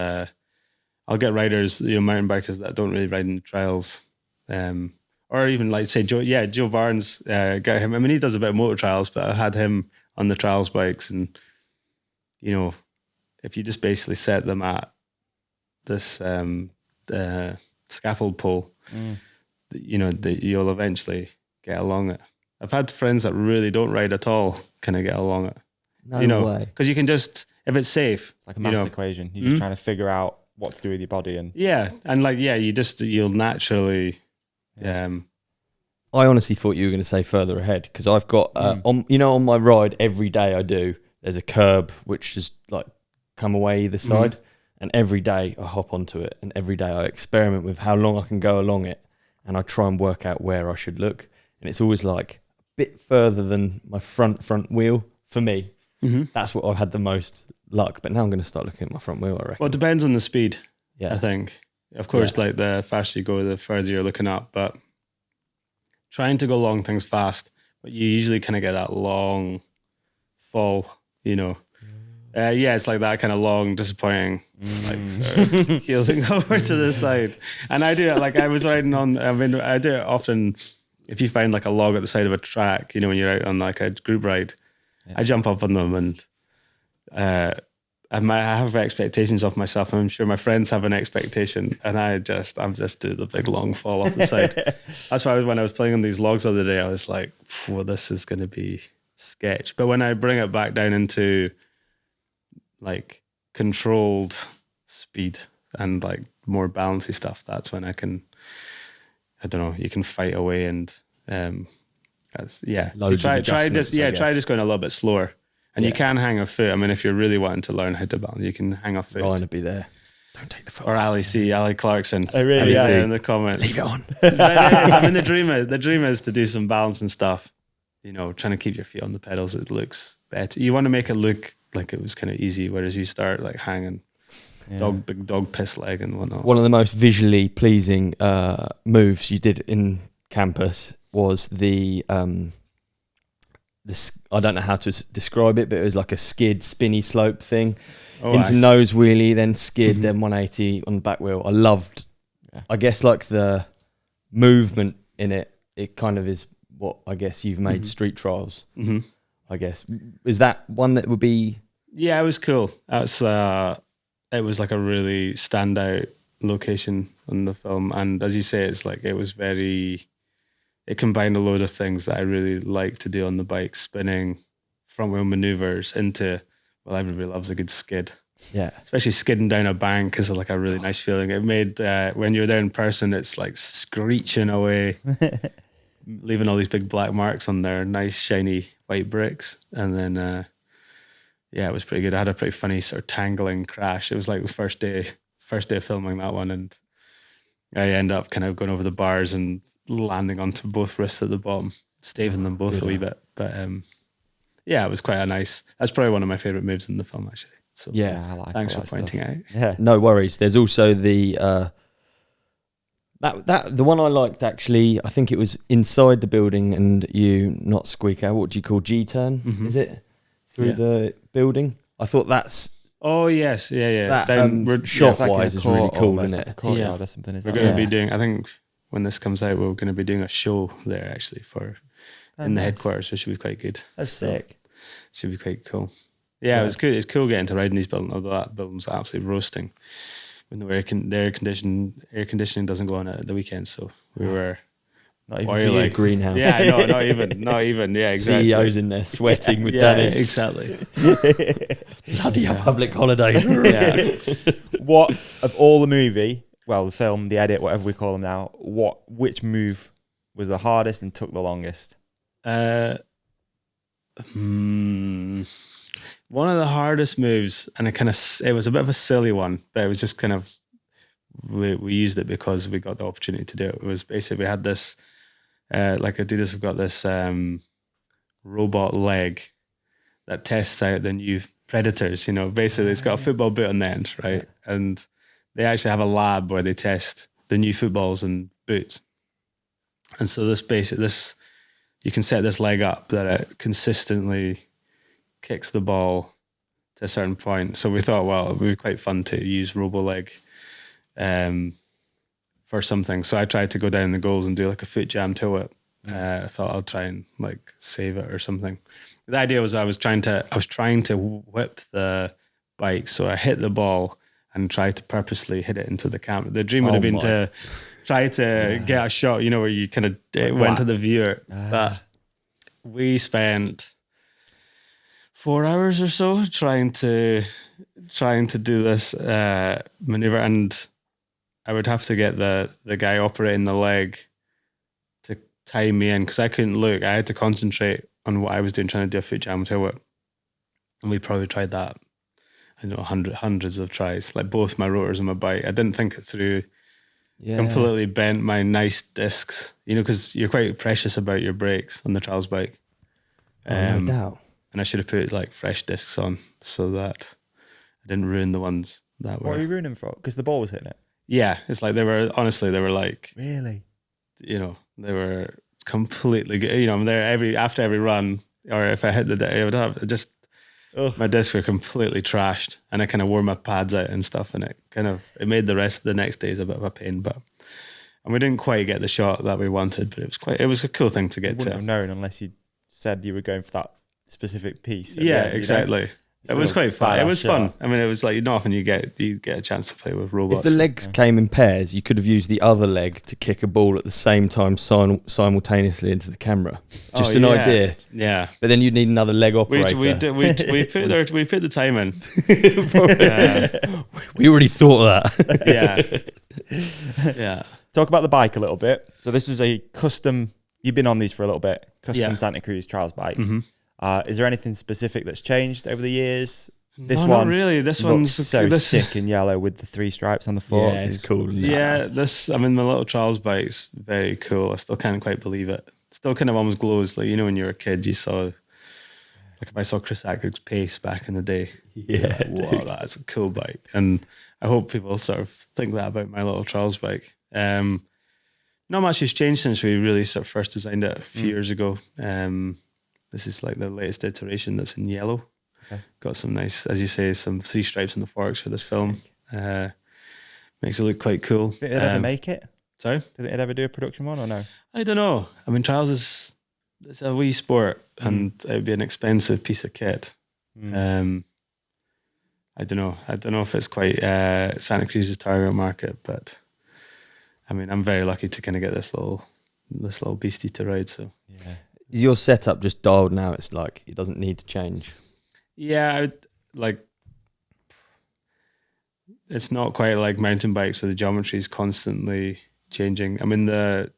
I'll get riders, mountain bikers that don't really ride in the trials, or even like say Joe Barnes, got him. I mean, he does a bit of motor trials, but I had him on the trials bikes, and if you just basically set them at this scaffold pole, you'll eventually get along it. I've had friends that really don't ride at all kind of get along it. No way. Because you can just, if it's safe. It's like a maths equation. You're just trying to figure out what to do with your body. And you'll naturally... I honestly thought you were going to say further ahead, because I've got, on my ride every day I do, there's a curb which is like come away either side, and every day I hop onto it, and every day I experiment with how long I can go along it. and I try and work out where I should look, and it's always like a bit further than my front wheel for me. That's what I've had the most luck, but now I'm going to start looking at my front wheel, I reckon. Well, it depends on the speed, Yeah. I think. Of course, like the faster you go, the further you're looking up, but trying to go long things fast, but you usually kind of get that long fall, you know. Yeah, it's like that kind of long, disappointing, like sort of heeling over to the side. And I do it, like I was riding on, I do it often if you find like a log at the side of a track, you know, when you're out on like a group ride, I jump up on them and I have expectations of myself. And I'm sure my friends have an expectation, and I'm just do the big long fall off the side. That's why when I was playing on these logs the other day, I was like, well, this is going to be sketch. But when I bring it back down into like controlled speed and like more balancey stuff, that's when I don't know, you can fight away and so try just going a little bit slower. And you can hang a foot. I mean, if you're really wanting to learn how to balance, you can hang a foot. Ryan would be there. Don't take the foot. Or Ali Clarkson. I really there in the comments. Leave it on. I mean, the dream is to do some balance and stuff. You know, trying to keep your feet on the pedals. It looks better. You want to make it look like it was kind of easy, whereas you start like hanging big dog piss leg and whatnot. One of the most visually pleasing moves you did in campus was the I don't know how to describe it, but it was like a skid spinny slope thing into nose wheelie, then skid, then 180 on the back wheel. I loved, I guess, like the movement in it. It kind of is what I guess you've made street trials. I guess, is that one that would be? Yeah, it was cool. That's it was like a really standout location in the film, and as you say, it's like it combined a load of things that I really like to do on the bike, spinning, front wheel maneuvers into, well, everybody loves a good skid. Yeah. Especially skidding down a bank is like a really nice feeling. It made, when you're there in person, it's like screeching away, leaving all these big black marks on their nice shiny white bricks. And then, it was pretty good. I had a pretty funny sort of tangling crash. It was like the first day of filming that one, and I end up kind of going over the bars and landing onto both wrists at the bottom, staving them both a wee bit. But it was quite that's probably one of my favourite moves in the film, actually. So thanks for pointing out. Yeah, no worries. There's also the the one I liked, actually. I think it was inside the building and you not squeak out. What do you call G-turn? Is it through the building? I thought that's. Oh yes, yeah. That shot-wise is really cool, isn't it? Courtyard or something. We're going to be doing. I think when this comes out, we're going to be doing a show there actually in the headquarters, which should be quite good. That's sick. Should be quite cool. Yeah, it was cool. It's cool getting to ride in these buildings. Although that building's absolutely roasting when the air conditioning doesn't go on at the weekend. So we were. Not even a greenhouse. Yeah, no, not even. Yeah, exactly. CEO's in there sweating with Danny. Exactly. Bloody a public holiday. What of all the movie, well, the film, the edit, whatever we call them now, which move was the hardest and took the longest? One of the hardest moves, and it was a bit of a silly one, but it was just kind of we used it because we got the opportunity to do it. It was basically we had this. Like Adidas have got this robot leg that tests out the new Predators. You know, basically it's got a football boot on the end, right? And they actually have a lab where they test the new footballs and boots. And so you can set this leg up that it consistently kicks the ball to a certain point. So we thought, well, it would be quite fun to use RoboLeg for something. So I tried to go down the goals and do like a foot jam to it. I thought I'll try and like save it or something. The idea was I was trying to whip the bike. So I hit the ball and tried to purposely hit it into the camera. The dream would have been to try to get a shot, you know, where you kind of went to the viewer. But we spent 4 hours or so trying to do this maneuver, and I would have to get the guy operating the leg to tie me in because I couldn't look. I had to concentrate on what I was doing, trying to do a foot jam to it. And we probably tried that, I don't know, hundreds of tries, like both my rotors and my bike. I didn't think it through completely bent my nice discs, you know, because you're quite precious about your brakes on the trials bike. No doubt. And I should have put like fresh discs on so that I didn't ruin the ones that What were. are you ruining for? Because the ball was hitting it. Yeah, it's like they were like, Really? you know, they were completely good. You know, I'm there after every run, or if I hit the day, I would have just. Ugh. My discs were completely trashed, and I kind of wore my pads out and stuff, and it made the rest of the next days a bit of a pain. And we didn't quite get the shot that we wanted, but it was a cool thing to get Wouldn't to. have known unless you said you were going for that specific piece. Yeah, exactly. It was quite fun. It was fun. I mean, it was like not often you get a chance to play with robots. If the legs came in pairs, you could have used the other leg to kick a ball at the same time simultaneously into the camera. Just an idea. Yeah. But then you'd need another leg operator. We put the time in. We already thought of that. Yeah. Talk about the bike a little bit. So this is a custom. You've been on these for a little bit. Custom Santa Cruz trials bike. Mm-hmm. Is there anything specific that's changed over the years? This one, not really. This one's so sick in yellow with the 3 stripes on the fork. Yeah, it's cool. Yeah, my little trials bike's very cool. I still can't quite believe it. Still kind of almost glows. Like, you know, when you were a kid, you saw, like if I saw Chris Ackridge's Pace back in the day. Yeah. Like, wow, that's a cool bike. And I hope people sort of think that about my little trials bike. Not much has changed since we really sort of first designed it a few years ago. This is like the latest iteration that's in yellow. Okay. Got some nice, as you say, some 3 stripes on the forks for this film. Makes it look quite cool. Did it ever make it? Sorry? Did it ever do a production one or no? I don't know. I mean, trials it's a wee sport and it would be an expensive piece of kit. I don't know. I don't know if it's quite Santa Cruz's target market, but I mean, I'm very lucky to kind of get this little beastie to ride. So yeah. Is your setup just dialed now? It's like it doesn't need to change. Yeah, it's not quite like mountain bikes where the geometry is constantly changing. I mean, the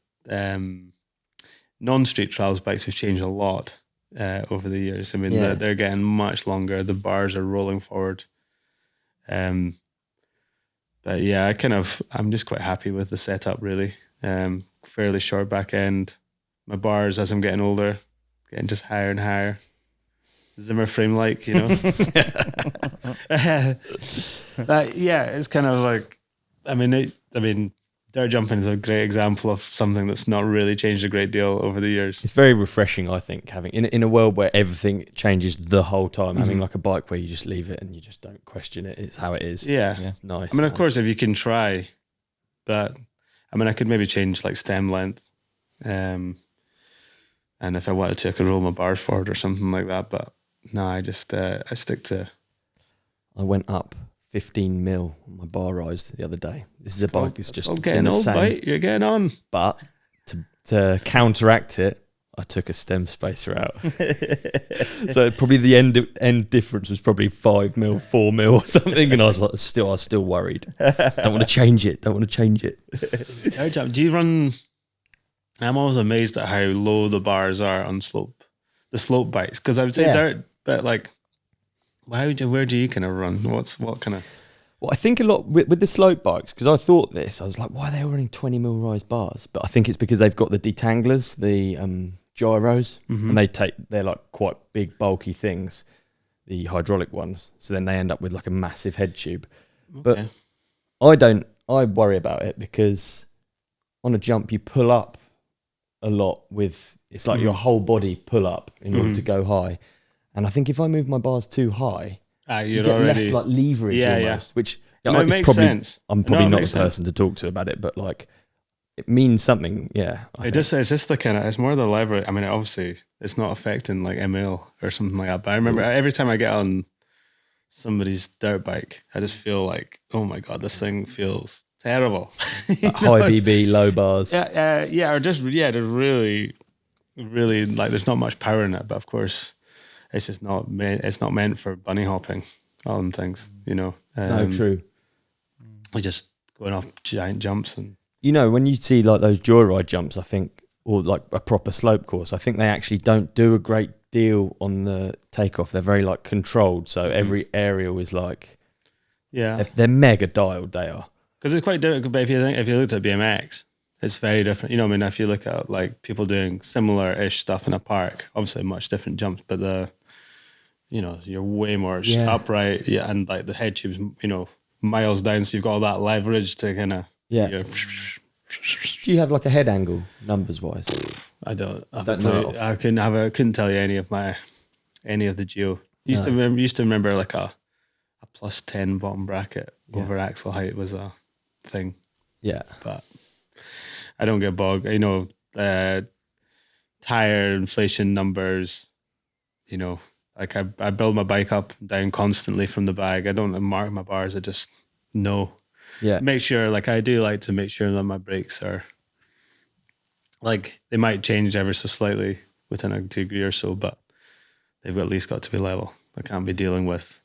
non-street trials bikes have changed a lot over the years. I mean, they're getting much longer. The bars are rolling forward. But yeah, I'm just quite happy with the setup, really. Fairly short back end. My bars, as I'm getting older, getting just higher and higher. Zimmer frame like, you know. But yeah, it's kind of like, I mean, dirt jumping is a great example of something that's not really changed a great deal over the years. It's very refreshing, I think, having in a world where everything changes the whole time. Having like a bike where you just leave it and you just don't question it. It's how it is. Yeah, it's nice. I mean, of course, if you can try, but I mean, I could maybe change like stem length, and if I wanted to, I could roll my bars forward or something like that. But no, I just I stick to. I went up 15 mil on my bar rise the other day. This is a bike that's just getting old, mate. You're getting on. But to counteract it, I took a stem spacer out. So probably the end difference was probably 5 mil, 4 mil or something, and I was still worried. Don't want to change it. Do you run? I'm always amazed at how low the bars are on the slope bikes, because I would say dirt, but like, where do you kind of run? What kind of? Well, I think a lot with the slope bikes, because I thought this, I was like, why are they all running 20 mil rise bars? But I think it's because they've got the detanglers, the gyros, and they're like quite big, bulky things, the hydraulic ones. So then they end up with like a massive head tube. Okay. But I worry about it because on a jump you pull up a lot with, it's like your whole body pull up in order to go high. And I think if I move my bars too high, you get less like leverage almost, which it makes sense. I'm probably not the person to talk to about it, but like it means something. Yeah. It's just the kind of, it's more the leverage. I mean, obviously it's not affecting like ML or something like that. But I remember every time I get on somebody's dirt bike, I just feel like, oh my God, this thing feels terrible. Like high BB, low bars. Or just, they're really, really like, there's not much power in it, but of course it's just not meant for bunny hopping on things, you know. No, true. We're just going off giant jumps. And you know, when you see like those joyride jumps, I think, or like a proper slope course, I think they actually don't do a great deal on the takeoff. They're very like controlled, so every aerial is like, they're mega dialed. They are. because it's quite difficult. But if you looked at BMX, it's very different. You know, I mean, if you look at like people doing similar-ish stuff in a park, obviously much different jumps, but you're way more upright, and like the head tube's, miles down, so you've got all that leverage to kind of Do you have like a head angle numbers wise? I don't know. I couldn't tell you any of the geo. Used to remember like a +10 bottom bracket over axle height was a thing. Yeah, but I don't get bogged. Tire inflation numbers. Like I build my bike up and down constantly from the bag. I don't mark my bars. I just know. Yeah. Make sure, like I do like to make sure that my brakes are, like they might change ever so slightly within a degree or so, but they've at least got to be level. I can't be dealing with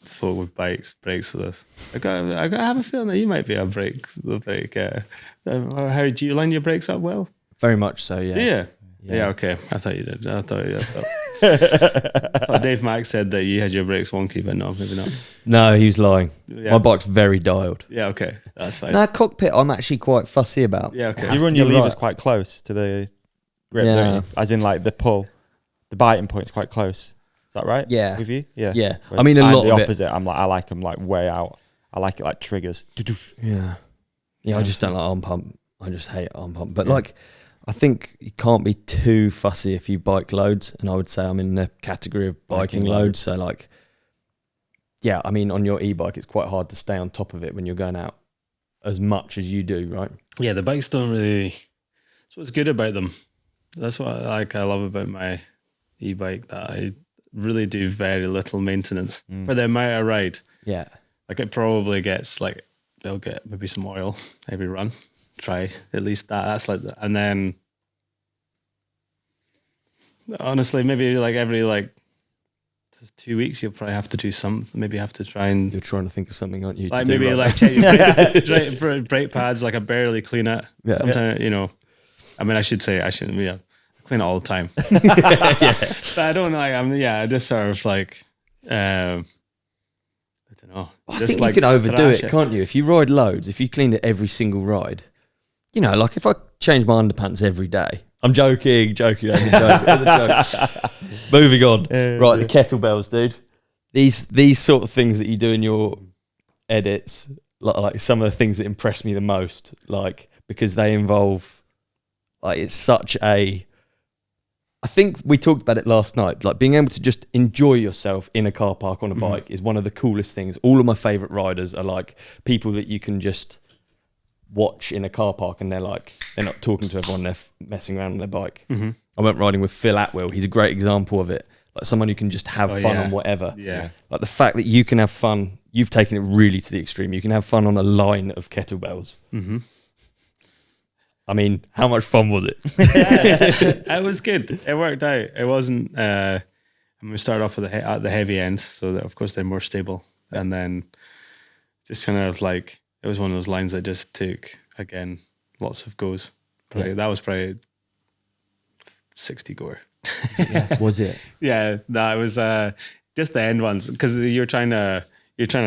folk with brakes with this. I have a feeling that you might be a brake. How do you line your brakes up well? Very much so, yeah. Yeah, okay. I thought you did. I thought Dave Mack said that you had your brakes wonky, but no, maybe not. No, he was lying. Yeah. My bike's very dialed. Yeah, okay. That's fine. Now, cockpit, I'm actually quite fussy about. Yeah, okay. You run your levers quite close to the grip, don't you? As in, like, the pull, the biting point's quite close. Is that right? Yeah. With you? Yeah. Yeah. Whereas I mean, I'm the opposite. I'm like, I like them, like, way out. I like it, like, triggers. Yeah. Yeah, I just don't like arm pump. I just hate arm pump. But, like, I think you can't be too fussy if you bike loads, and I would say I'm in the category of biking loads. So like, yeah, I mean on your e-bike it's quite hard to stay on top of it when you're going out as much as you do, right? Yeah, the bikes don't really, that's what's good about them. That's what I love about my e-bike, that I really do very little maintenance for the amount I ride. Yeah. Like it probably gets like, they'll get maybe some oil every run. Try at least that. That's like that. And then honestly, maybe like every like 2 weeks you'll probably have to do something. Maybe have to try and you're trying to think of something, aren't you? Like maybe like check your brake pads. Like I barely clean it. Yeah. Sometimes I mean I shouldn't clean it all the time. But I don't know. I just sort of like I don't know. I think you can overdo it, can't you? If you ride loads, if you clean it every single ride, like if I change my underpants every day, I'm joking. As a joke. Moving on. Right, the kettlebells, dude. These sort of things that you do in your edits, like some of the things that impress me the most, like because they involve, like it's such a. I think we talked about it last night. Like being able to just enjoy yourself in a car park on a bike is one of the coolest things. All of my favorite riders are like people that you can just watch in a car park and they're not talking to everyone, they're messing around on their bike. I went riding with Phil Atwell. He's a great example of it. Like someone who can just have fun on whatever. Yeah. Like the fact that you can have fun, you've taken it really to the extreme. You can have fun on a line of kettlebells. I mean, how much fun was it? It was good. It worked out. It wasn't. We started off with at the heavy end, so that of course they're more stable, and then just kind of like it was one of those lines that just took again lots of goes. That was probably 60 gore. Was it? Yeah, no, it was just the end ones because you're trying to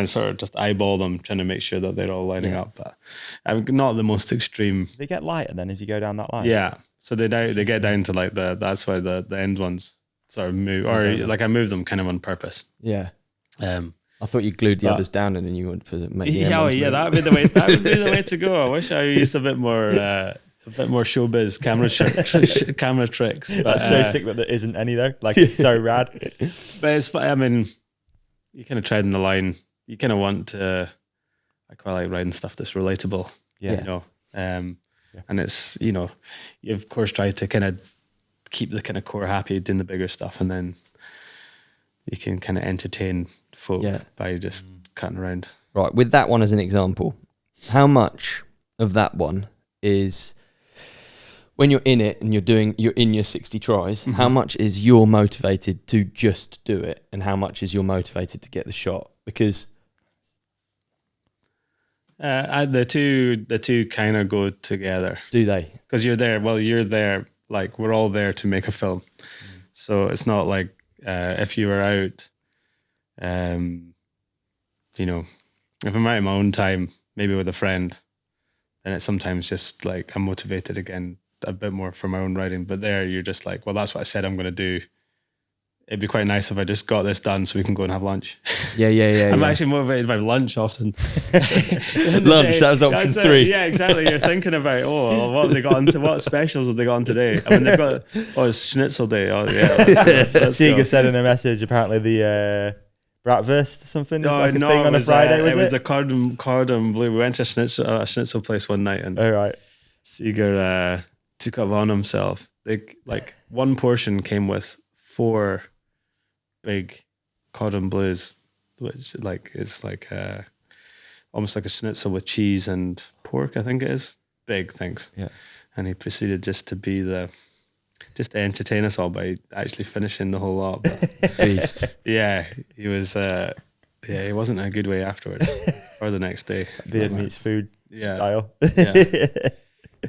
sort of just eyeball them, trying to make sure that they're all lining up. But not the most extreme. They get lighter then as you go down that line. Yeah, so they get down to like that's why the end ones sort of move, or like I move them kind of on purpose. Yeah. I thought you glued the others down and then you would make the that would be the way. That would be the way to go. I wish I used a bit more showbiz camera tricks. But, that's so sick that there isn't any though. Like it's so rad. But it's I mean, you kind of treading the line. You kind of want to. I quite like riding stuff that's relatable. Yeah. And it's you of course try to kind of keep the kind of core happy doing the bigger stuff, and then you can kind of entertain folk by just cutting around. Right, with that one as an example, how much of that one is when you're in it and you're in your 60 tries, how much is you're motivated to just do it and how much is you're motivated to get the shot? Because the two kind of go together. Do they? Because you're there, like we're all there to make a film. So it's not like if you were out, if I'm out in my own time, maybe with a friend, then it's sometimes just like I'm motivated again a bit more for my own riding. But there you're just like, well, that's what I said I'm going to do. It'd be quite nice if I just got this done so we can go and have lunch. Yeah. I'm actually motivated by lunch often. Lunch, that was option 3. Yeah, exactly. You're thinking about, what have they got on what specials have they got on today? I mean, they've got, it's Schnitzel Day. Oh, yeah. Let's Seeger go. said in a message, apparently the Bratwurst or something is like a thing on a was, Friday, was it? It was the cordon bleu. We went to a schnitzel place one night and all right. Seeger took up on himself. Like one portion came with 4 big cordon bleus, which like is like almost like a schnitzel with cheese and pork, I think it is. Big things. Yeah. And he proceeded just to entertain us all by actually finishing the whole lot. But Beast. yeah, he was he wasn't in a good way afterwards or the next day. Beard meets food style. Yeah.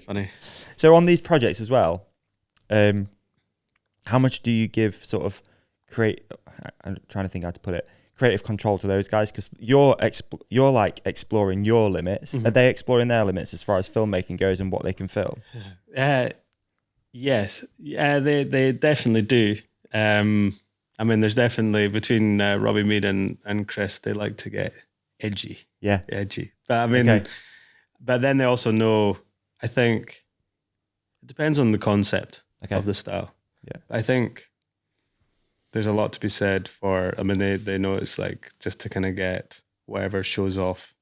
Funny. So on these projects as well, how much do you give sort of I'm trying to think how to put it, creative control to those guys? Because you're like exploring your limits. Mm-hmm. Are they exploring their limits as far as filmmaking goes and what they can film? Yes. Yeah, they definitely do. I mean, there's definitely between Robbie Mead and Chris, they like to get edgy. Yeah. Edgy. But I mean, but then they also know, I think it depends on the concept of the style. Yeah. I think there's a lot to be said for, I mean, they know it's like just to kind of get whatever shows off.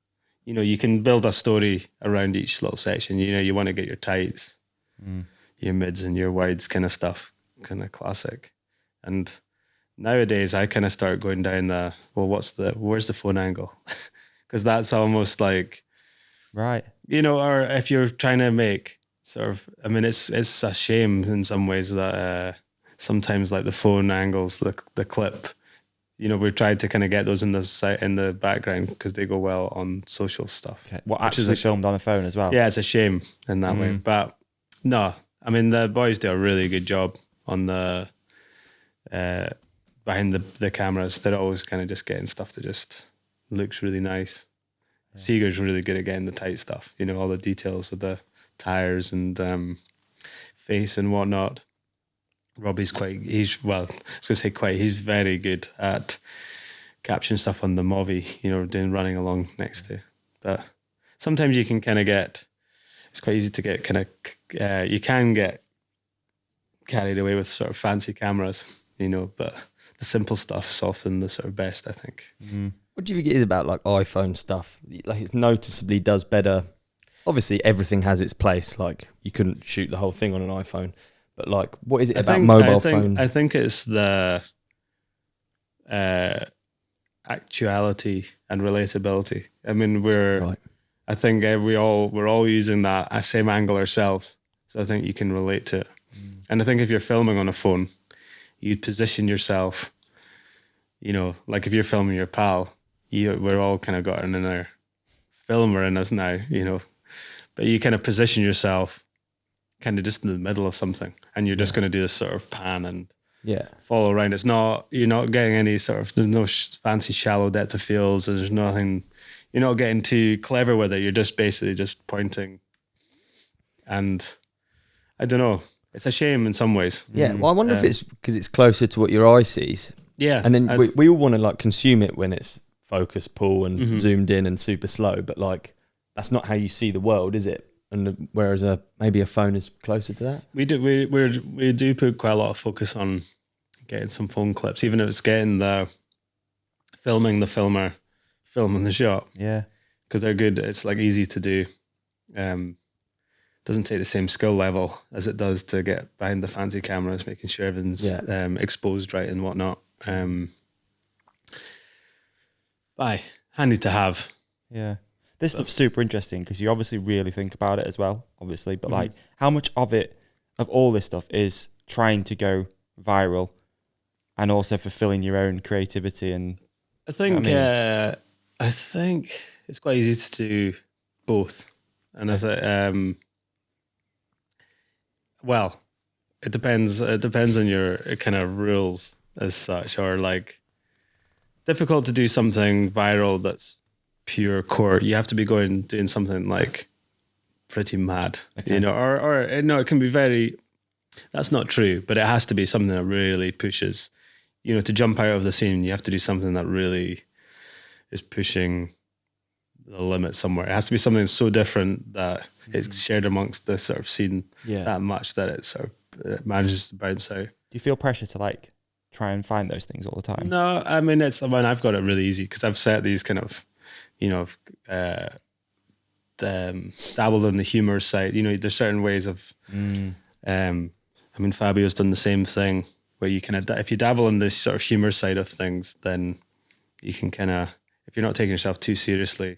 You know, you can build a story around each little section. You know, you want to get your tights, your mids and your wides kind of stuff, kind of classic. And nowadays I kind of start going down where's the phone angle? Because that's almost like, right. You know, or if you're trying to make sort of, I mean, it's a shame in some ways that sometimes like the phone angles, the clip, you know, we've tried to kind of get those in the background because they go well on social stuff. Okay. What actually filmed on a phone as well? Yeah, it's a shame in that way. But no, I mean, the boys do a really good job on the behind the cameras. They're always kind of just getting stuff that just looks really nice. Yeah. Seeger's really good at getting the tight stuff, you know, all the details with the tires and face and whatnot. Robbie's he's very good at capturing stuff on the Movi, you know, doing running along next to. But sometimes you can kind of it's quite easy to get kind of, you can get carried away with sort of fancy cameras, you know, but the simple stuff's often the sort of best, I think. What do you think it is about like iPhone stuff? Like it noticeably does better. Obviously everything has its place. Like you couldn't shoot the whole thing on an iPhone. But like, what is it about mobile phone? I think it's the actuality and relatability. I mean, I think we're all using that same angle ourselves. So I think you can relate to it. And I think if you're filming on a phone, you'd position yourself, you know, like if you're filming your pal, we're all kind of got another filmer in us now, you know, but you kind of position yourself kind of just in the middle of something, and you're just going to do this sort of pan and follow around. You're not getting any sort of, there's no fancy shallow depth of fields. There's nothing, you're not getting too clever with it. You're just basically just pointing. And I don't know, it's a shame in some ways. Yeah. Well, I wonder if it's because it's closer to what your eye sees. Yeah. And then we all want to like consume it when it's focus, pull and zoomed in and super slow, but like, that's not how you see the world, is it? And whereas maybe a phone is closer to that. We do put quite a lot of focus on getting some phone clips, even if it's getting filming the filmer, filming the shot. Yeah, because they're good. It's like easy to do. Doesn't take the same skill level as it does to get behind the fancy cameras, making sure everything's exposed right and whatnot. Handy to have. Yeah. This stuff's super interesting because you obviously really think about it as well, obviously. But like, how much of all this stuff is trying to go viral and also fulfilling your own creativity? And I think it's quite easy to do both. And I think, well, it depends. It depends on your kind of rules as such, or like difficult to do something viral that's pure court. You have to be doing something like pretty mad, Okay. you know, or no, it can be very, that's not true, but it has to be something that really pushes, you know, to jump out of the scene, you have to do something that really is pushing the limit somewhere. It has to be something so different that it's shared amongst the sort of scene that much that it sort of it manages to bounce out. Do you feel pressure to like try and find those things all the time? No, I mean, I've got it really easy because I've set these kind of, you know, dabbled in the humor side. You know, there's certain ways of, I mean, Fabio's done the same thing where you kind of, if you dabble in this sort of humor side of things, then you can kind of, if you're not taking yourself too seriously,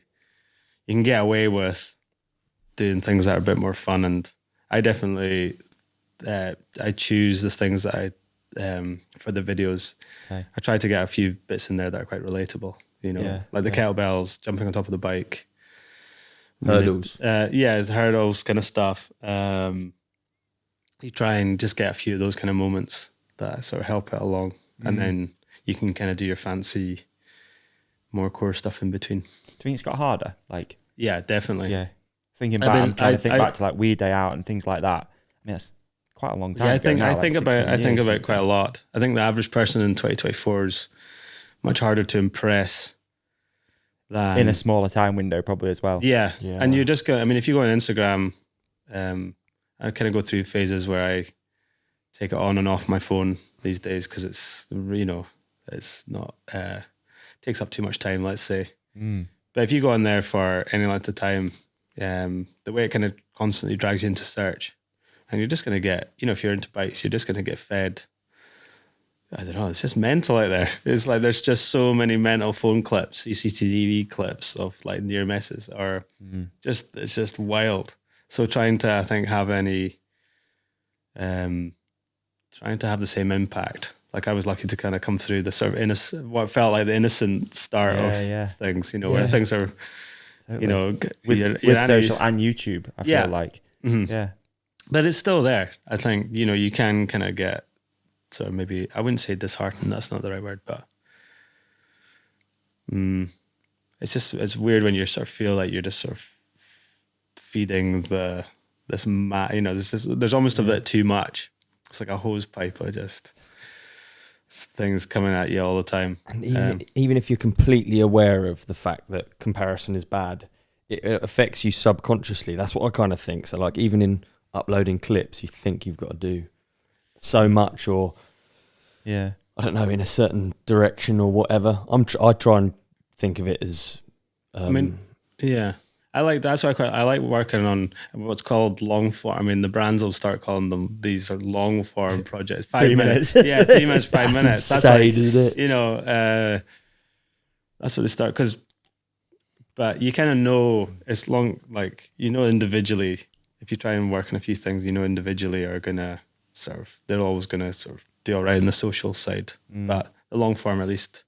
you can get away with doing things that are a bit more fun. And I definitely, I choose the things that I, for the videos. Okay. I try to get a few bits in there that are quite relatable, you know, like the kettlebells, jumping on top of the bike. Hurdles. It's hurdles kind of stuff. You try and just get a few of those kind of moments that sort of help it along. And then you can kind of do your fancy, more core stuff in between. Do you think it's got harder? Like, yeah, definitely. yeah. Thinking back, I'm trying to think back to like Weird Day Out and things like that. I mean, that's quite a long time. Yeah, I think about quite a lot. I think the average person in 2024 is much harder to impress than in a smaller time window, probably as well. Yeah. And you just go. I mean, if you go on Instagram, I kind of go through phases where I take it on and off my phone these days because it's, you know, it's not takes up too much time, let's say. But if you go on there for any length of time, the way it kind of constantly drags you into search, and you're just going to get, you know, if you're into bikes, you're just going to get fed. I don't know, it's just mental out there. It's like there's just so many mental phone clips, CCTV clips of like near misses, or just, it's just wild. So trying to, I think, have any, trying to have the same impact. Like I was lucky to kind of come through the sort of innocent, what felt like the innocent start of things, you know, where things are, you know, with social and YouTube, I feel like. But it's still there. I think, you know, you can kind of get, so maybe, I wouldn't say disheartened, that's not the right word, but it's just, it's weird when you sort of feel like you're just sort of feeding there's almost a bit too much. It's like a hose pipe of just things coming at you all the time. And even if you're completely aware of the fact that comparison is bad, it affects you subconsciously. That's what I kind of think. So like even in uploading clips, you think you've got to do so much, or I don't know, in a certain direction or whatever. I try and think of it as I like, that's why I like working on what's called long form. I mean, the brands will start calling them, these are long form projects. 5 minutes. Yeah, 3 minutes, 5 minutes. That's insane, like, isn't it? you know, that's what they start. But you kind of know it's long, like, you know, individually, if you try and work on a few things, you know, individually are going to sort of, they're always going to sort of do all right in the social side. But the long form, at least,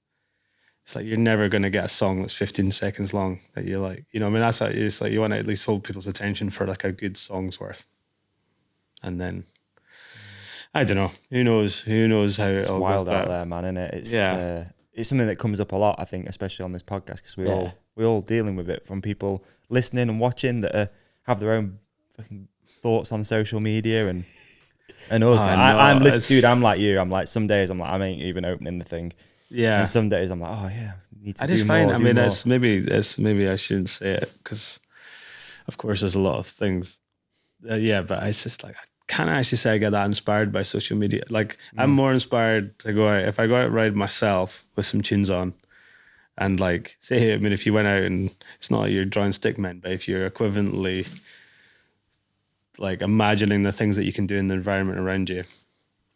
it's like you're never going to get a song that's 15 seconds long that you like. You know, I mean, that's how it's like you want to at least hold people's attention for like a good song's worth. And then, I don't know, who knows how it all wild goes out back. there, man, isn't it? It's it's something that comes up a lot, I think, especially on this podcast, because we're all dealing with it, from people listening and watching that have their own fucking thoughts on social media and us. I'm like you. I'm like, some days I'm like, I ain't even opening the thing. Yeah. And some days I'm like, oh yeah, need to I just do find, more, I mean, more. Maybe I shouldn't say it because, of course, there's a lot of things. But it's just like, I can't actually say I get that inspired by social media. Like, I'm more inspired to go out, if I go out and ride myself with some tunes on, and like, say, I mean, if you went out and it's not like you're drawing stick men, but if you're equivalently like imagining the things that you can do in the environment around you,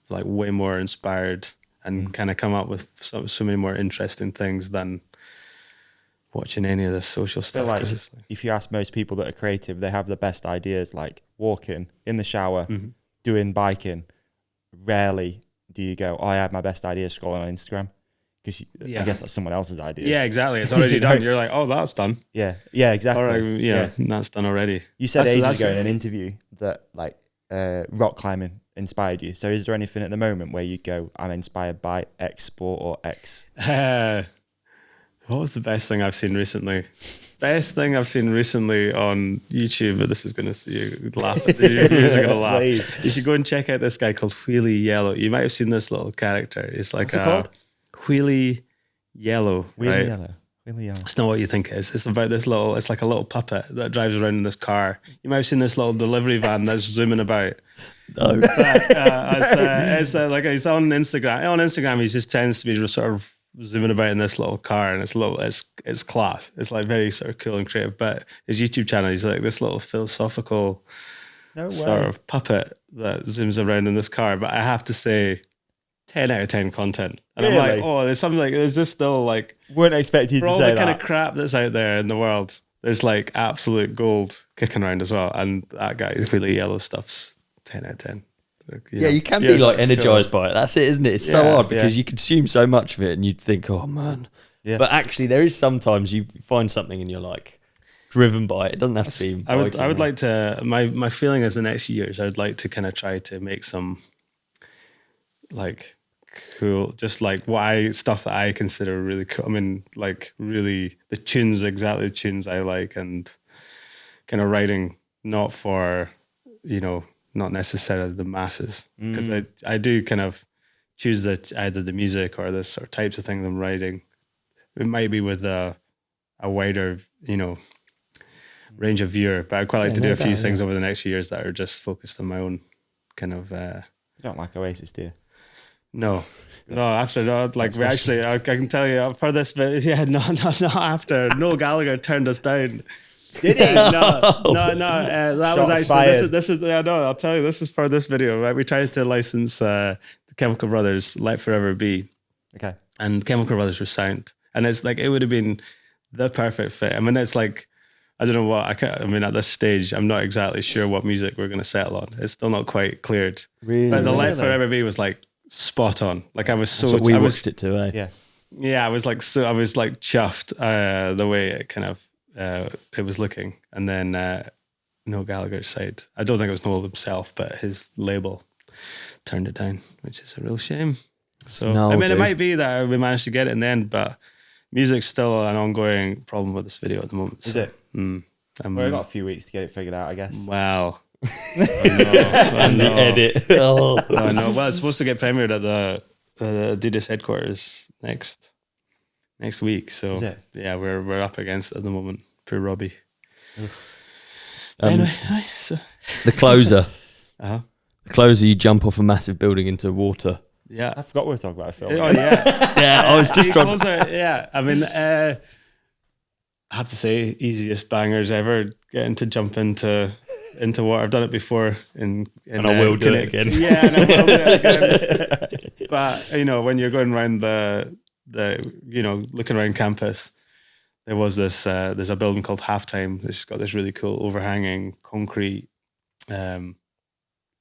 like way more inspired and kind of come up with so many more interesting things than watching any of the social stuff. Like, if you ask most people that are creative, they have the best ideas, like walking, in the shower, doing biking. Rarely do you go, oh, I had my best ideas scrolling on Instagram. Because I guess that's someone else's idea. Yeah, exactly. It's already done. You're like, oh, that's done. Yeah, exactly. Or that's done already. You said ages ago in an interview that like rock climbing inspired you. So is there anything at the moment where you go, I'm inspired by X sport or X? What was the best thing I've seen recently? Best thing I've seen recently on YouTube, but this is going to see you laugh. Your viewers are going to laugh. Please. You should go and check out this guy called Wheelie Yellow. You might have seen this little character. It's like What's it called? Wheelie Yellow. Really right? yellow. Really yellow. It's not what you think it is. It's about this little, it's like a little puppet that drives around in this car. You might have seen this little delivery van that's zooming about. No. But, it's like he's on Instagram. On Instagram, he just tends to be sort of zooming about in this little car, and it's class. It's like very sort of cool and creative. But his YouTube channel, he's like this little philosophical sort of puppet that zooms around in this car. But I have to say, 10 out of 10 content. And Really? I'm like, oh, there's something like, there's just still like, Weren't expecting you for to all say the kind that. of crap that's out there in the world, there's like absolute gold kicking around as well. And that guy, Wheelie Yellow stuff's 10 out of 10. Yeah, you can be like energized by it. That's it, isn't it? It's so Yeah, hard because you consume so much of it and you'd think, oh man. Yeah. But actually, there is sometimes you find something and you're like driven by it. It doesn't have to be. I would like to, my feeling is the next years, I would like to kind of try to make some like cool, just like stuff that I consider really cool. I mean, like really the tunes, exactly the tunes I like, and kind of writing not for, not necessarily the masses, because I do kind of choose either the music or the sort of types of things I'm writing. It might be with a wider, range of viewer, but I'd quite like to do a few things over the next few years that are just focused on my own kind of. You don't like Oasis, do you? No, after that, like we actually, I can tell you for this, but yeah, no, after Noel Gallagher turned us down. Did he? No. That was Shots actually fired. this is. Yeah, no, I'll tell you, this is for this video. Right, we tried to license the Chemical Brothers' "Let Forever Be," Okay. and Chemical Brothers were signed, and it's like it would have been the perfect fit. I mean, it's like I don't know what I mean, at this stage, I'm not exactly sure what music we're going to settle on. It's still not quite cleared. Really? But the "Let Forever Be" was like spot on. Like I was so. That's what we I was, watched it too, eh? Yeah. yeah, I was like chuffed the way it kind of it was looking, and then Noel Gallagher's side. I don't think it was Noel himself, but his label turned it down, which is a real shame. So No, I mean, dude. it might be that we managed to get it in the end, but music's still an ongoing problem with this video at the moment. Is so, it? Well, Well, we've got a few weeks to get it figured out, I guess. well, And the edit. Oh. I know. Well, it's supposed to get premiered at the Adidas headquarters next week. So Is it? yeah, we're up against it at the moment. Poor Robbie. Um, Anyway, so The closer. uh-huh. The closer, you jump off a massive building into water. Yeah. I forgot we were talking about a film. Oh yeah. Yeah, I was just trying. Yeah, I mean, I have to say, easiest bangers ever. Getting to jump into water. I've done it before, and I will do it again. Yeah, and I will do it again. But when you're going around the looking around campus, there was this. There's a building called Halftime. It's got this really cool overhanging concrete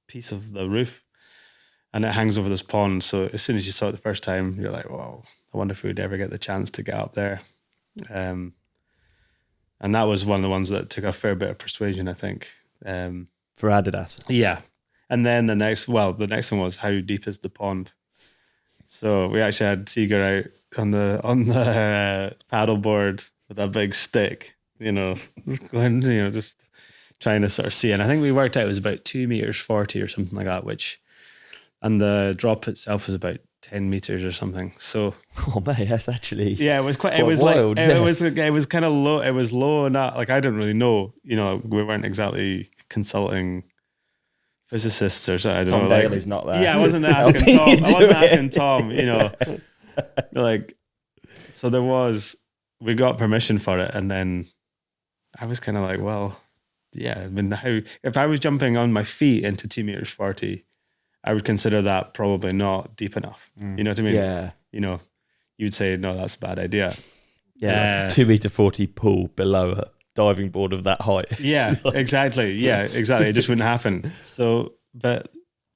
piece of the roof, and it hangs over this pond. So as soon as you saw it the first time, you're like, wow, I wonder if we'd ever get the chance to get up there. And that was one of the ones that took a fair bit of persuasion, I think. For Adidas. Yeah. And then the next one was, how deep is the pond? So we actually had Seeger out on the paddleboard with a big stick, going, just trying to sort of see. And I think we worked out it was about 2 meters 40 or something like that, and the drop itself was about 10 meters or something. So Oh mate, that's actually yeah, it was quite. It quite was wild, like yeah. it was kind of low. It was low enough. Like I didn't really know. We weren't exactly consulting physicists or something. I don't Tom know. Daly's not there. Yeah, I wasn't asking Helping Tom. you I wasn't do it. asking Tom. Like so there was. We got permission for it, and then I was kind of like, well, yeah. I mean, if I was jumping on my feet into 2 meters 40, I would consider that probably not deep enough. You know what I mean? yeah. You'd say, no, that's a bad idea. Yeah, like a 2 meter 40 pool below a diving board of that height. Yeah, exactly. Yeah, exactly. It just wouldn't happen. So, but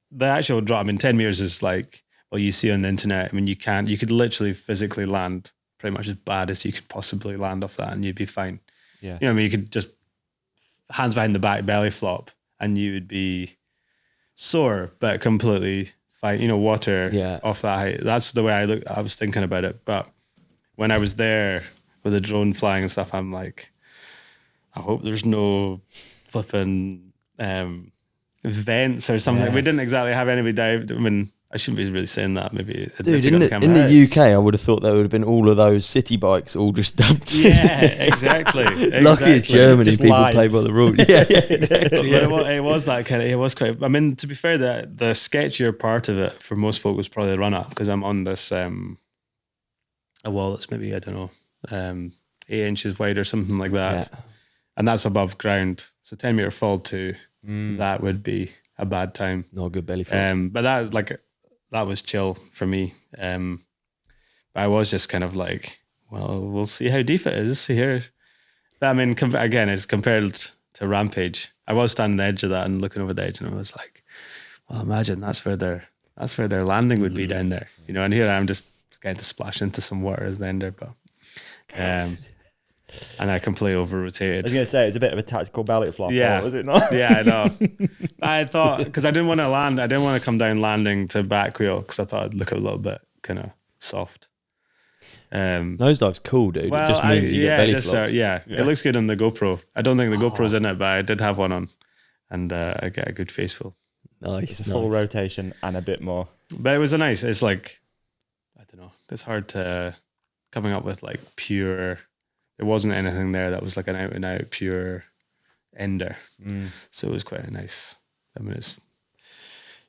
the actual drop, I mean, 10 meters is like what you see on the internet. I mean, you could literally physically land pretty much as bad as you could possibly land off that and you'd be fine. Yeah. I mean, you could just hands behind the back, belly flop, and you would be sore, but completely fine. Water Yeah. off that height. That's the way I was thinking about it. But when I was there, with the drone flying and stuff, I'm like, I hope there's no flipping vents or something. Yeah. We didn't exactly have anybody dive. I mean, I shouldn't be really saying that. Maybe Dude, in the UK, I would have thought there would have been all of those city bikes all just dumped. Yeah, exactly. Lucky it's Germany, Just people lives. play by the rules. Yeah, exactly. But it was that kind of. It was quite. I mean, to be fair, the sketchier part of it for most folk was probably the run up, because I'm on this a wall that's maybe, I don't know, 8 inches wide or something like that, and that's above ground. So 10-meter fall to that would be a bad time. Not a good belly flop. But that was chill for me. But I was just kind of like, well, we'll see how deep it is here. But I mean, again, it's compared to Rampage. I was standing on the edge of that and looking over the edge, and I was like, well, imagine that's where their landing would be down there, you know. And here I am just getting to splash into some water as the ender, but and I completely over-rotated. I was going to say, it's a bit of a tactical belly flop, was it not? Yeah, I know. I thought, because I didn't want to land, I didn't want to come down landing to back wheel, because I thought I'd look a little bit kind of soft. Nosedive's cool, dude. Well, it just means you get belly flops. It looks good on the GoPro. I don't think the GoPro's in it, but I did have one on, and I get a good face full. Nice. It's a full rotation and a bit more. But it was it's like, I don't know, it's hard to coming up with like pure. There wasn't anything there that was like an out and out pure ender. So it was quite a nice. I mean, it's,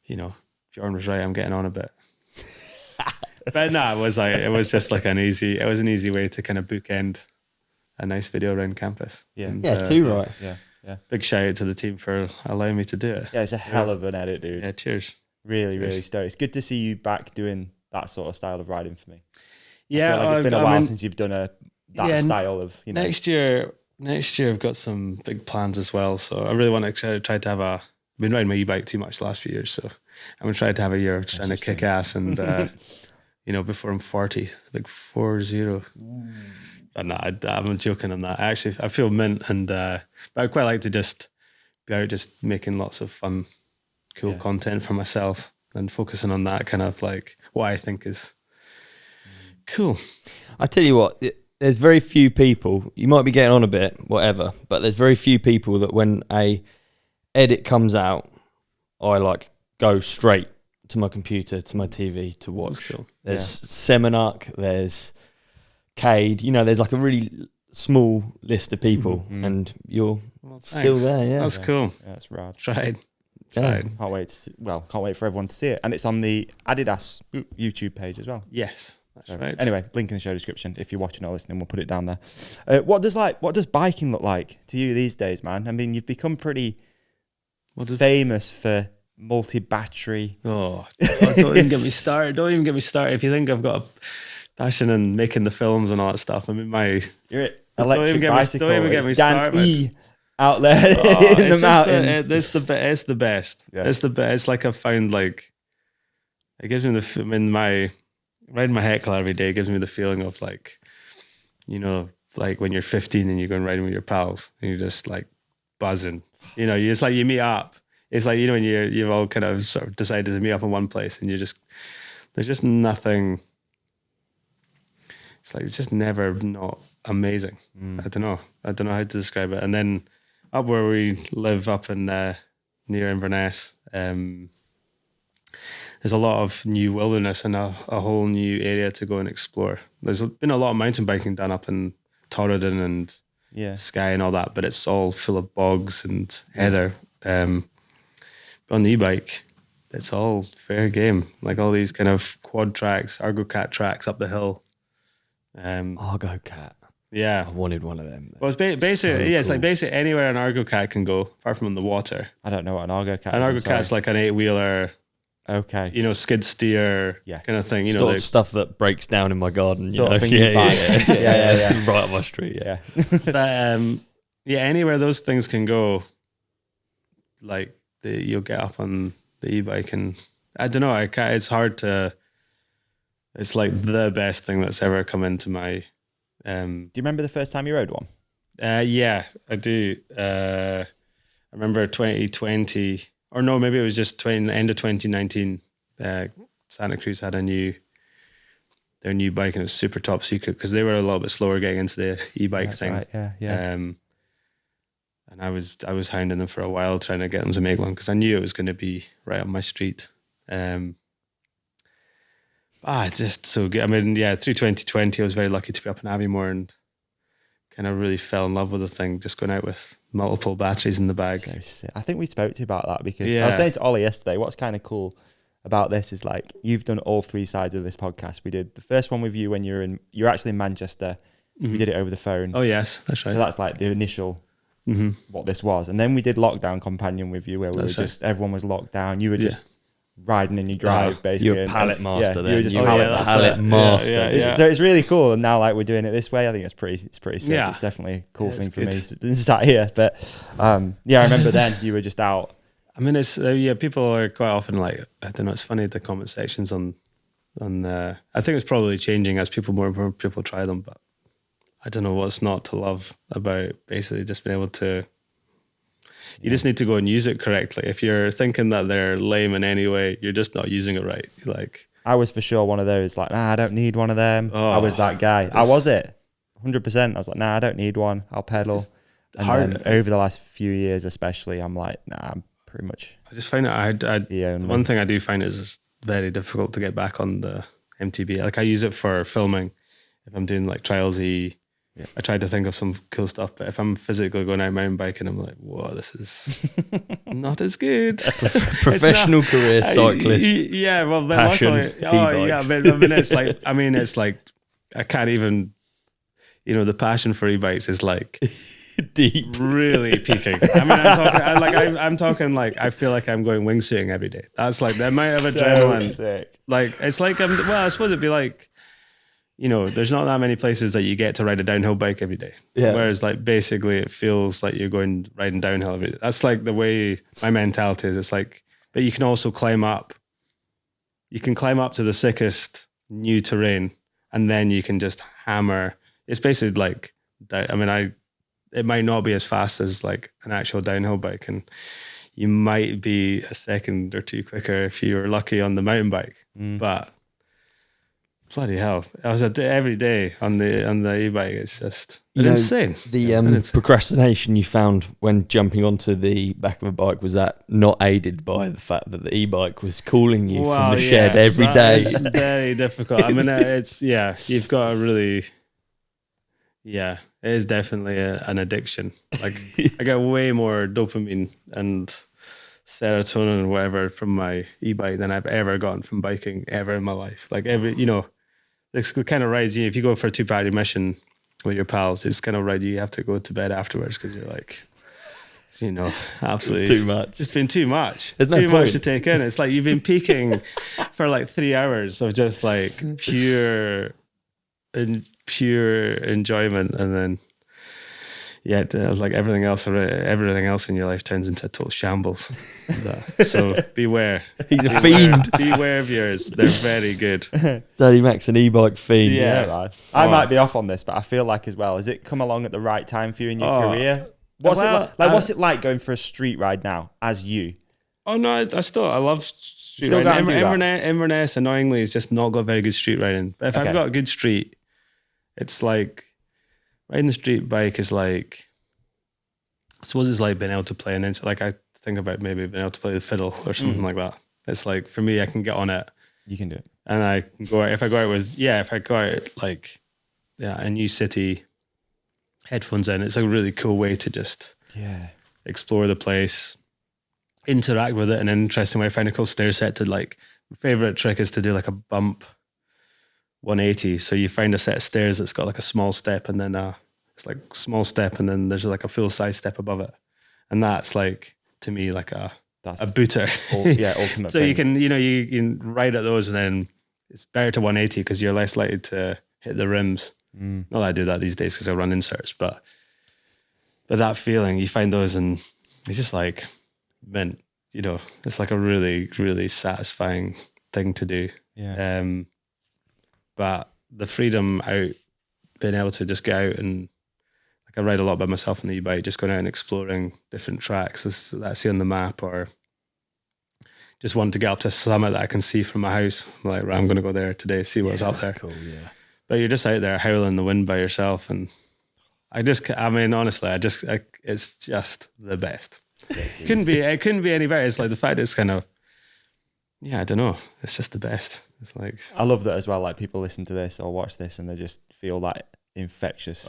you know, Bjørn was right. I'm getting on a bit. But no, it was just like an easy way to kind of bookend a nice video around campus. Yeah. And, too right. Yeah. Big shout out to the team for allowing me to do it. Yeah, it's a hell of an edit, dude. Yeah, cheers. Really stoked. It's good to see you back doing that sort of style of riding for me. Yeah, I feel like it's been a while since you've done that style of, you know. Next year I've got some big plans as well. So I really want to try to have I've been riding my e-bike too much the last few years, so I'm gonna try to have a year of trying to kick ass and you know, before I'm 40, big 40. But no, I'm joking on that. I feel mint, and but I'd quite like to just be out just making lots of fun, cool content for myself and focusing on that kind of like what I think is cool. I tell you what, there's very few people, you might be getting on a bit, whatever, but there's very few people that when a edit comes out, I like go straight to my computer, to my TV to watch. Cool. There's Seminarch, there's Cade, you know, there's like a really small list of people, and you're still there. Yeah, that's cool. Yeah, that's rad. Tried. Can't wait for everyone to see it. And it's on the Adidas YouTube page as well. Yes, that's right. Anyway, link in the show description. If you're watching or listening, we'll put it down there. What does biking look like to you these days, man? I mean, you've become pretty famous for multi-battery. Don't even get me started. Don't even get me started. If you think I've got a passion in making the films and all that stuff, I mean, you're at electric bicycle. Don't even get me started. E out there in the mountains. It's the best. Yeah. It's the best. It's like I found like it gives me riding my heckler every day gives me the feeling of like, you know, like when you're 15 and you're going riding with your pals and you're just like buzzing. You know, it's like you meet up. It's like, you know, when you've all kind of sort of decided to meet up in one place and there's just nothing. It's like, it's just never not amazing. I don't know how to describe it. And then up where we live up in near Inverness, there's a lot of new wilderness and a whole new area to go and explore. There's been a lot of mountain biking done up in Torridon and Skye and all that, but it's all full of bogs and heather. But on the e-bike, it's all fair game. Like all these kind of quad tracks, Argo Cat tracks up the hill. Argo Cat. Yeah. I wanted one of them. Well, it's basically, it's like basically anywhere an Argo Cat can go, apart from in the water. I don't know what an Argo Cat is. An Argo Cat's like an 8-wheeler, okay, you know, skid steer kind of thing. You know, like stuff that breaks down in my garden. You sort know? of thing you buy. Yeah. Right up my street. Yeah. But anywhere those things can go, like you'll get up on the e-bike, and I don't know. It's hard to. It's like the best thing that's ever come into my. Do you remember the first time you rode one? Yeah, I do. I remember 2020, or no, maybe it was just end of 2019. Santa Cruz had a new their new bike, and it was super top secret because they were a little bit slower getting into the e-bike thing. Right, yeah. And I was hounding them for a while trying to get them to make one because I knew it was going to be right on my street. It's just so good. I mean, yeah, through 2020, I was very lucky to be up in Aviemore and kind of really fell in love with the thing, just going out with multiple batteries in the bag. So sick. I think we spoke to you about that because I was saying to Ollie yesterday, what's kind of cool about this is like you've done all three sides of this podcast. We did the first one with you when you're actually in Manchester. Mm-hmm. We did it over the phone. Oh yes, that's right. So that's like the initial what this was, and then we did Lockdown Companion with you, where we that's were just everyone was locked down. You were just riding in your drive, basically. You're a pallet master. Then you were just pallet master. Yeah. So it's really cool, and now like we're doing it this way. I think it's pretty sick. Yeah. It's definitely a cool thing for me. Sat here, but I remember then you were just out. I mean, it's people are quite often like, I don't know. It's funny the comment sections on I think it's probably changing as more and more people try them, but I don't know what's not to love about basically just being able to. You just need to go and use it correctly. If you're thinking that they're lame in any way, you're just not using it right. Like I was for sure one of those. Like, I don't need one of them. I was that guy. I was it, 100%. I was like, I don't need one. I'll pedal. And then over the last few years, especially, I'm like, I'm pretty much. I just find it. One thing I do find is it's very difficult to get back on the MTB. Like I use it for filming. If I'm doing like trialsy. Yeah. I tried to think of some cool stuff, but if I'm physically going out mountain biking, I'm like, whoa, this is not as good. Professional career cyclist. Yeah, well, but passion, luckily, it's like, I can't even, the passion for e-bikes is like deep, really peaking. I mean, I'm talking like, I feel like I'm going wingsuiting every day. That's like the amount of adrenaline. Sick. Like, it's like, I suppose it'd be like, there's not that many places that you get to ride a downhill bike every day. Yeah. Whereas like basically it feels like you're riding downhill every day. That's like the way my mentality is. It's like, but you can also climb up. You can climb up to the sickest new terrain and then you can just hammer. It's basically like, it might not be as fast as like an actual downhill bike, and you might be a second or two quicker if you're lucky on the mountain bike. But bloody hell! I was every day on the e-bike. It's just insane. The procrastination you found when jumping onto the back of a bike, was that not aided by the fact that the e-bike was calling you from the shed every day? It's very difficult. I mean, you've got to really, it is definitely an addiction. Like I get way more dopamine and serotonin and whatever from my e-bike than I've ever gotten from biking ever in my life. Like it's the kind of rides, if you go for a 2-party mission with your pals, it's kind of ride you have to go to bed afterwards because you're like, absolutely. It's too much. It's been too much. There's too no much point to take in. It's like you've been peaking for like 3 hours of just like pure enjoyment, and then like everything else in your life turns into a total shambles. So beware. He's a fiend. Beware of yours. They're very good. Danny Mac's an e-bike fiend. Yeah, man. I might be off on this, but I feel like as well, has it come along at the right time for you in your career? What's it like going for a street ride now as you? Oh no, I love street riding. Inverness annoyingly has just not got very good street riding. But if I've got a good street, it's like riding the street bike is like, I suppose it's like being able to play an instrument. Like I think about maybe being able to play the fiddle or something like that. It's like, for me, I can get on it. You can do it. And I can go out, if I go out like a new city, headphones in, it's a really cool way to just explore the place, interact with it in an interesting way. I find a cool stair set to like, my favorite trick is to do like a bump 180. So you find a set of stairs that's got like a small step and then it's like a small step and then there's like a full size step above it. And that's like, to me, like a booter. Ultimate so thing. you can, you can ride at those, and then it's better to 180 because you're less likely to hit the rims. Not that I do that these days because I run inserts, but that feeling, you find those and it's just like mint, it's like a really, really satisfying thing to do. Yeah. But the freedom out, being able to just get out and I ride a lot by myself on the e-bike, just going out and exploring different tracks that I see on the map, or just want to get up to a summit that I can see from my house. I'm like, right, I'm going to go there today, see what's up there. Cool, yeah. But you're just out there howling in the wind by yourself. And honestly, it's just the best. It couldn't be any better. It's like the fact it's kind of, yeah, I don't know. It's just the best. It's like, I love that as well. Like people listen to this or watch this and they just feel that infectious.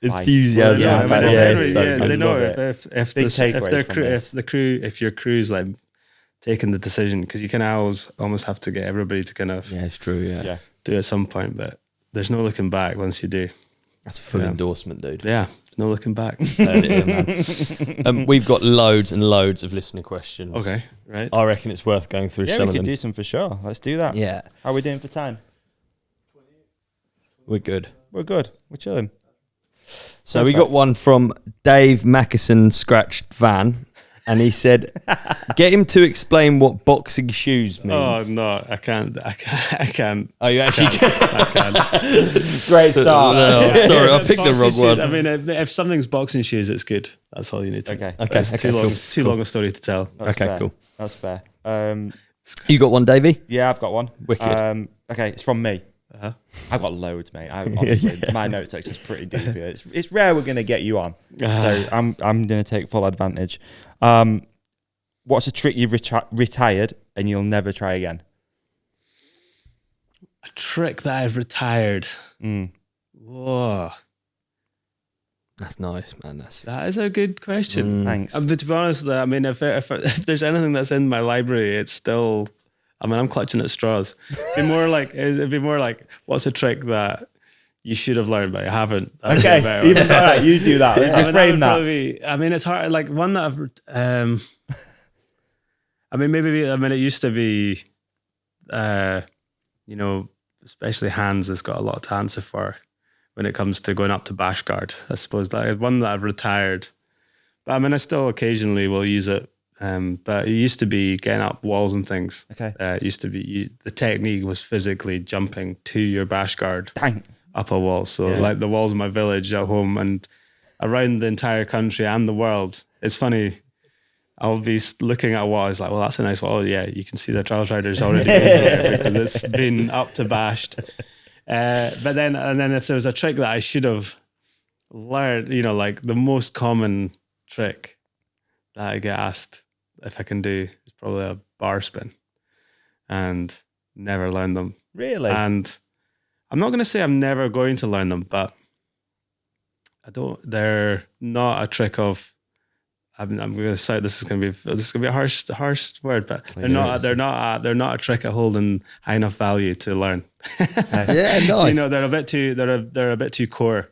Enthusiasm. They know if your crew's like taking the decision, because you can almost have to get everybody to kind of it's true, do it at some point, but there's no looking back once you do. That's a full endorsement, dude. Yeah, no looking back. Heard it, man. We've got loads and loads of listener questions. Okay, right. I reckon it's worth going through some of them. We could do some for sure. Let's do that. Yeah. How are we doing for time? We're good. We're good. We're chilling. So we got one from Dave MacAskill Scratched Van, and he said, "Get him to explain what boxing shoes means." Oh no, I can't. Oh, you actually can. I can't. Great start. No, sorry, I picked the wrong shoes, one. I mean, if something's boxing shoes, it's good. That's all you need to. Okay. It's too long a story to tell. That's Okay, fair. cool. That's fair. You got one, Davey? Yeah, I've got one. Wicked. Okay, it's from me. Uh-huh. I've got loads, mate. Honestly, my notes section is pretty deep here. It's rare we're going to get you on, so I'm going to take full advantage. What's a trick you've retired and you'll never try again? A trick that I've retired. Whoa, That's nice, man. that is a good question. Thanks. But to be honest, I mean, if there's anything that's in my library, it's still. I mean, I'm clutching at straws. It'd be more like, what's a trick that you should have learned but you haven't? Okay, all right, you do that. Frame that. It's hard. Like one that it used to be, especially hands has got a lot to answer for when it comes to going up to bash guard. I suppose that one that I've retired, but I mean, I still occasionally will use it. But it used to be getting up walls and things. Okay. It used to be the technique was physically jumping to your bash guard up a wall. So like the walls of my village at home and around the entire country and the world. It's funny. I'll be looking at a wall. It's like, well, that's a nice wall. Oh, yeah, you can see the trail riders already in there because it's been up to bashed. But then if there was a trick that I should have learned, like the most common trick that I get asked if I can do is probably a bar spin, and never learn them. Really? And I'm not going to say I'm never going to learn them, but they're not a trick of. I'm going to say this is going to be a harsh word, but they're not a trick at holding high enough value to learn. Yeah, nice. They're a bit too core,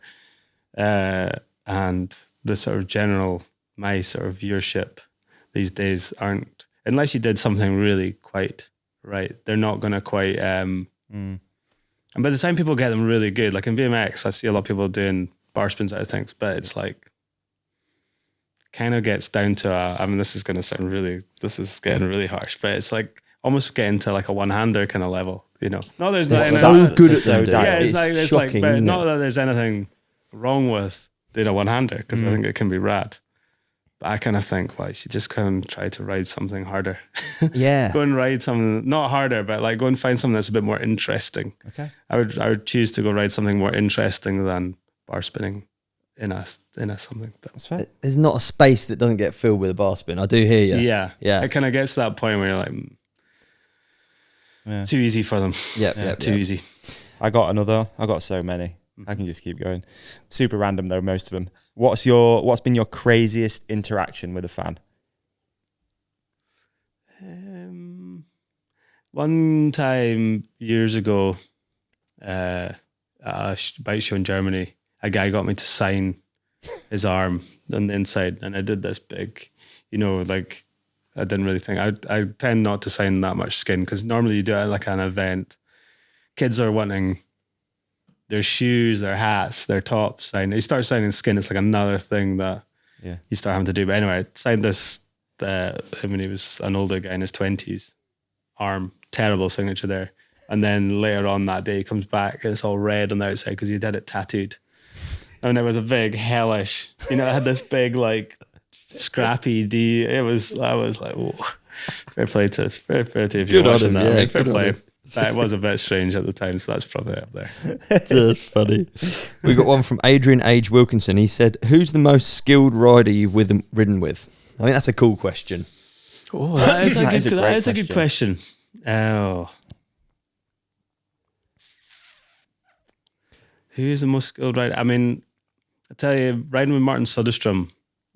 and the sort of general. My sort of viewership these days aren't, unless you did something really quite right, they're not going to quite, and by the time people get them really good, like in BMX, I see a lot of people doing bar spins out of things, but it's like, kind of gets down to this is getting really harsh, but it's like almost getting to like a one-hander kind of level, No, there's not so good at them. Yeah, it's shocking, but isn't not it? that there's anything wrong with doing a one-hander, because I think it can be rad. But I kind of think, well, you should just kind of try to ride something harder. Yeah. Go and ride something, not harder, but like go and find something that's a bit more interesting. Okay. I would choose to go ride something more interesting than bar spinning in a something. But That's fair. There's not a space that doesn't get filled with a bar spin. I do hear you. yeah. It kind of gets to that point where you're like, too easy for them. Too easy. I got so many. I can just keep going. Super random though, most of them. What's been your craziest interaction with a fan? One time years ago, at a bike show in Germany, a guy got me to sign his arm on the inside, and I did this big, like I didn't really think I tend not to sign that much skin, because normally you do it at like an event. Kids are wanting their shoes, their hats, their tops signed. You start signing skin, it's like another thing that you start having to do. But anyway, I signed this, he was an older guy in his 20s, arm, terrible signature there. And then later on that day, he comes back and it's all red on the outside because he had it tattooed. And it was a big hellish, it had this big like scrappy D. I was like, whoa. Fair play to if you're Good on watching him, that. yeah, I mean, fair good on play. him. But it was a bit strange at the time, so that's probably up there. That's funny. We got one from Adrian Age Wilkinson. He said, "Who's the most skilled rider you've ridden with?" I think that's a cool question. Oh, that is a great good question. Oh. Who's the most skilled rider? I mean, I tell you, riding with Martin Soderstrom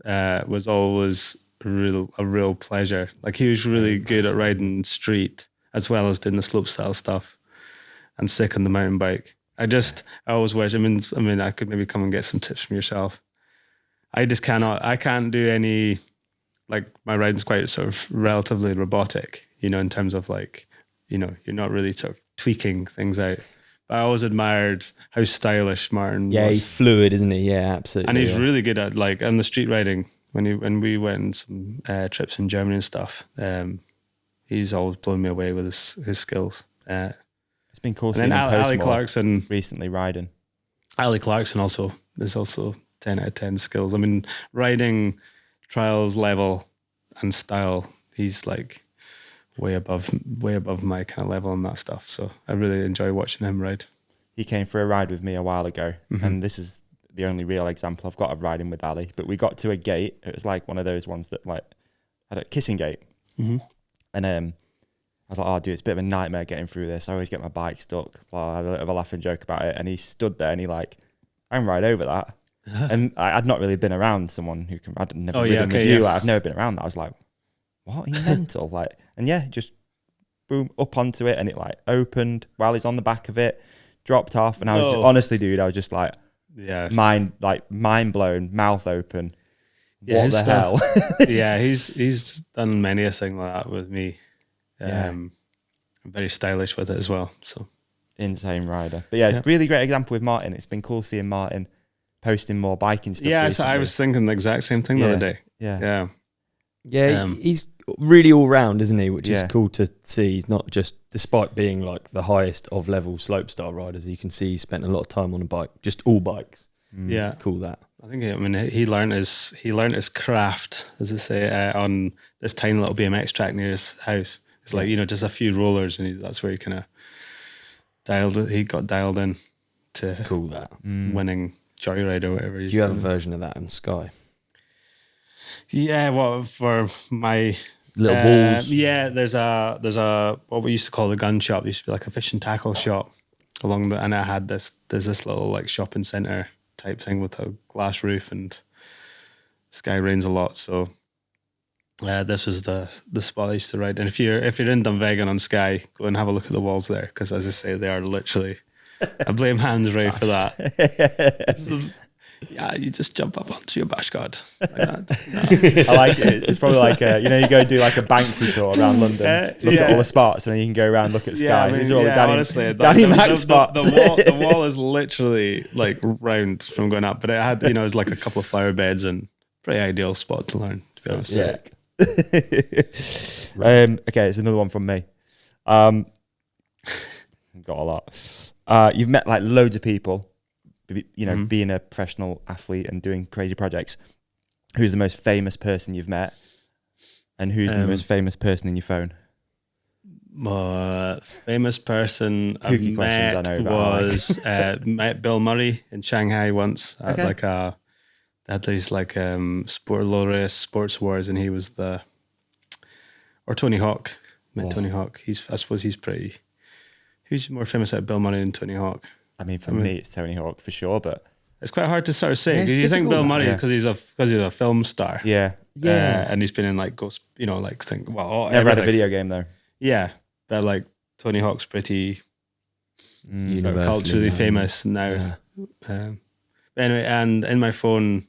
was always a real pleasure. Like, he was really good at riding street as well as doing the slopestyle stuff and sick on the mountain bike. I always wish, I mean, I could maybe come and get some tips from yourself. I can't do any, like, my riding's quite sort of relatively robotic, you know, in terms of like, you know, you're not really sort of tweaking things out. But I always admired how stylish Martin Yeah, was. he's fluid, isn't he? Yeah, absolutely. And he's really good at, like, on the street riding, when we went on some trips in Germany and stuff, he's always blown me away with his skills. It's been cool And seeing then him Ali Clarkson recently riding. Ali Clarkson is also 10 out of 10 skills. I mean, riding trials level and style, he's like way above my kind of level on that stuff. So I really enjoy watching him ride. He came for a ride with me a while ago, and this is the only real example I've got of riding with Ali. But we got to a gate. It was like one of those ones that, like, had a kissing gate. And I was like, "Oh, dude, it's a bit of a nightmare getting through this. I always get my bike stuck." Well, I had a bit of a laughing joke about it, and he stood there and he like, "I can ride over that." And I'd not really been around someone who can. I'd never ridden with you. Like, I've never been around that. I was like, "What? Are you mental?" Like, and yeah, just boom up onto it, and it like opened while he's on the back of it, dropped off, and I was honestly, dude, I was just like, mind blown, mouth open. Yeah, what the hell? Yeah, he's done many a thing like that with me. Very stylish with it as well. So insane rider. But yeah, really great example with Martin. It's been cool seeing Martin posting more biking stuff. Yeah, recently. so I was thinking the exact same thing the other day. Yeah, he's really all round, isn't he? Which is cool to see. He's not just, despite being like the highest of level slopestyle riders, you can see he spent a lot of time on a bike, just all bikes. Yeah, it's cool that. I think he learned his craft, as they say, on this tiny little BMX track near his house. It's like, you know, just a few rollers, and that's where he kind of got dialed in to cool that winning Joyride or whatever. Do you have a version of that on Sky? Yeah, well, for my little balls. Yeah, there's a what we used to call the gun shop. It used to be like a fish and tackle shop and I had there's this little like shopping centre type thing with a glass roof, and sky rains a lot, so this was the spot I used to ride. And if you're in Dunvegan on Sky, go and have a look at the walls there, because as I say, they are literally, I blame Hans Ray for that. Yeah, you just jump up onto your bash guard like that. I like it. It's probably like you go do like a Banksy tour around London, look at all the spots, and then you can go around, look at Sky. Yeah, I mean, These are all the honestly, Danny Mac spots. The wall is literally like round from going up, but it had, it was like a couple of flower beds and pretty ideal spot to learn, to be honest. Yeah. Okay, it's another one from me. Got a lot. You've met like loads of people, being a professional athlete and doing crazy projects. Who's the most famous person you've met, and who's the most famous person in your phone? Famous person I've met was met Bill Murray in Shanghai once. They had these like low race sports awards, and he was or Tony Hawk. Met Tony Hawk. I suppose who's more famous out of Bill Murray than Tony Hawk? I mean, for me, it's Tony Hawk for sure, but it's quite hard to sort of say, because you think Bill Murray is because he's a film star. Yeah. And he's been in like Ghost, never had a video game though. Yeah, but like Tony Hawk's pretty sort of culturally famous now. Yeah. Anyway, and in my phone,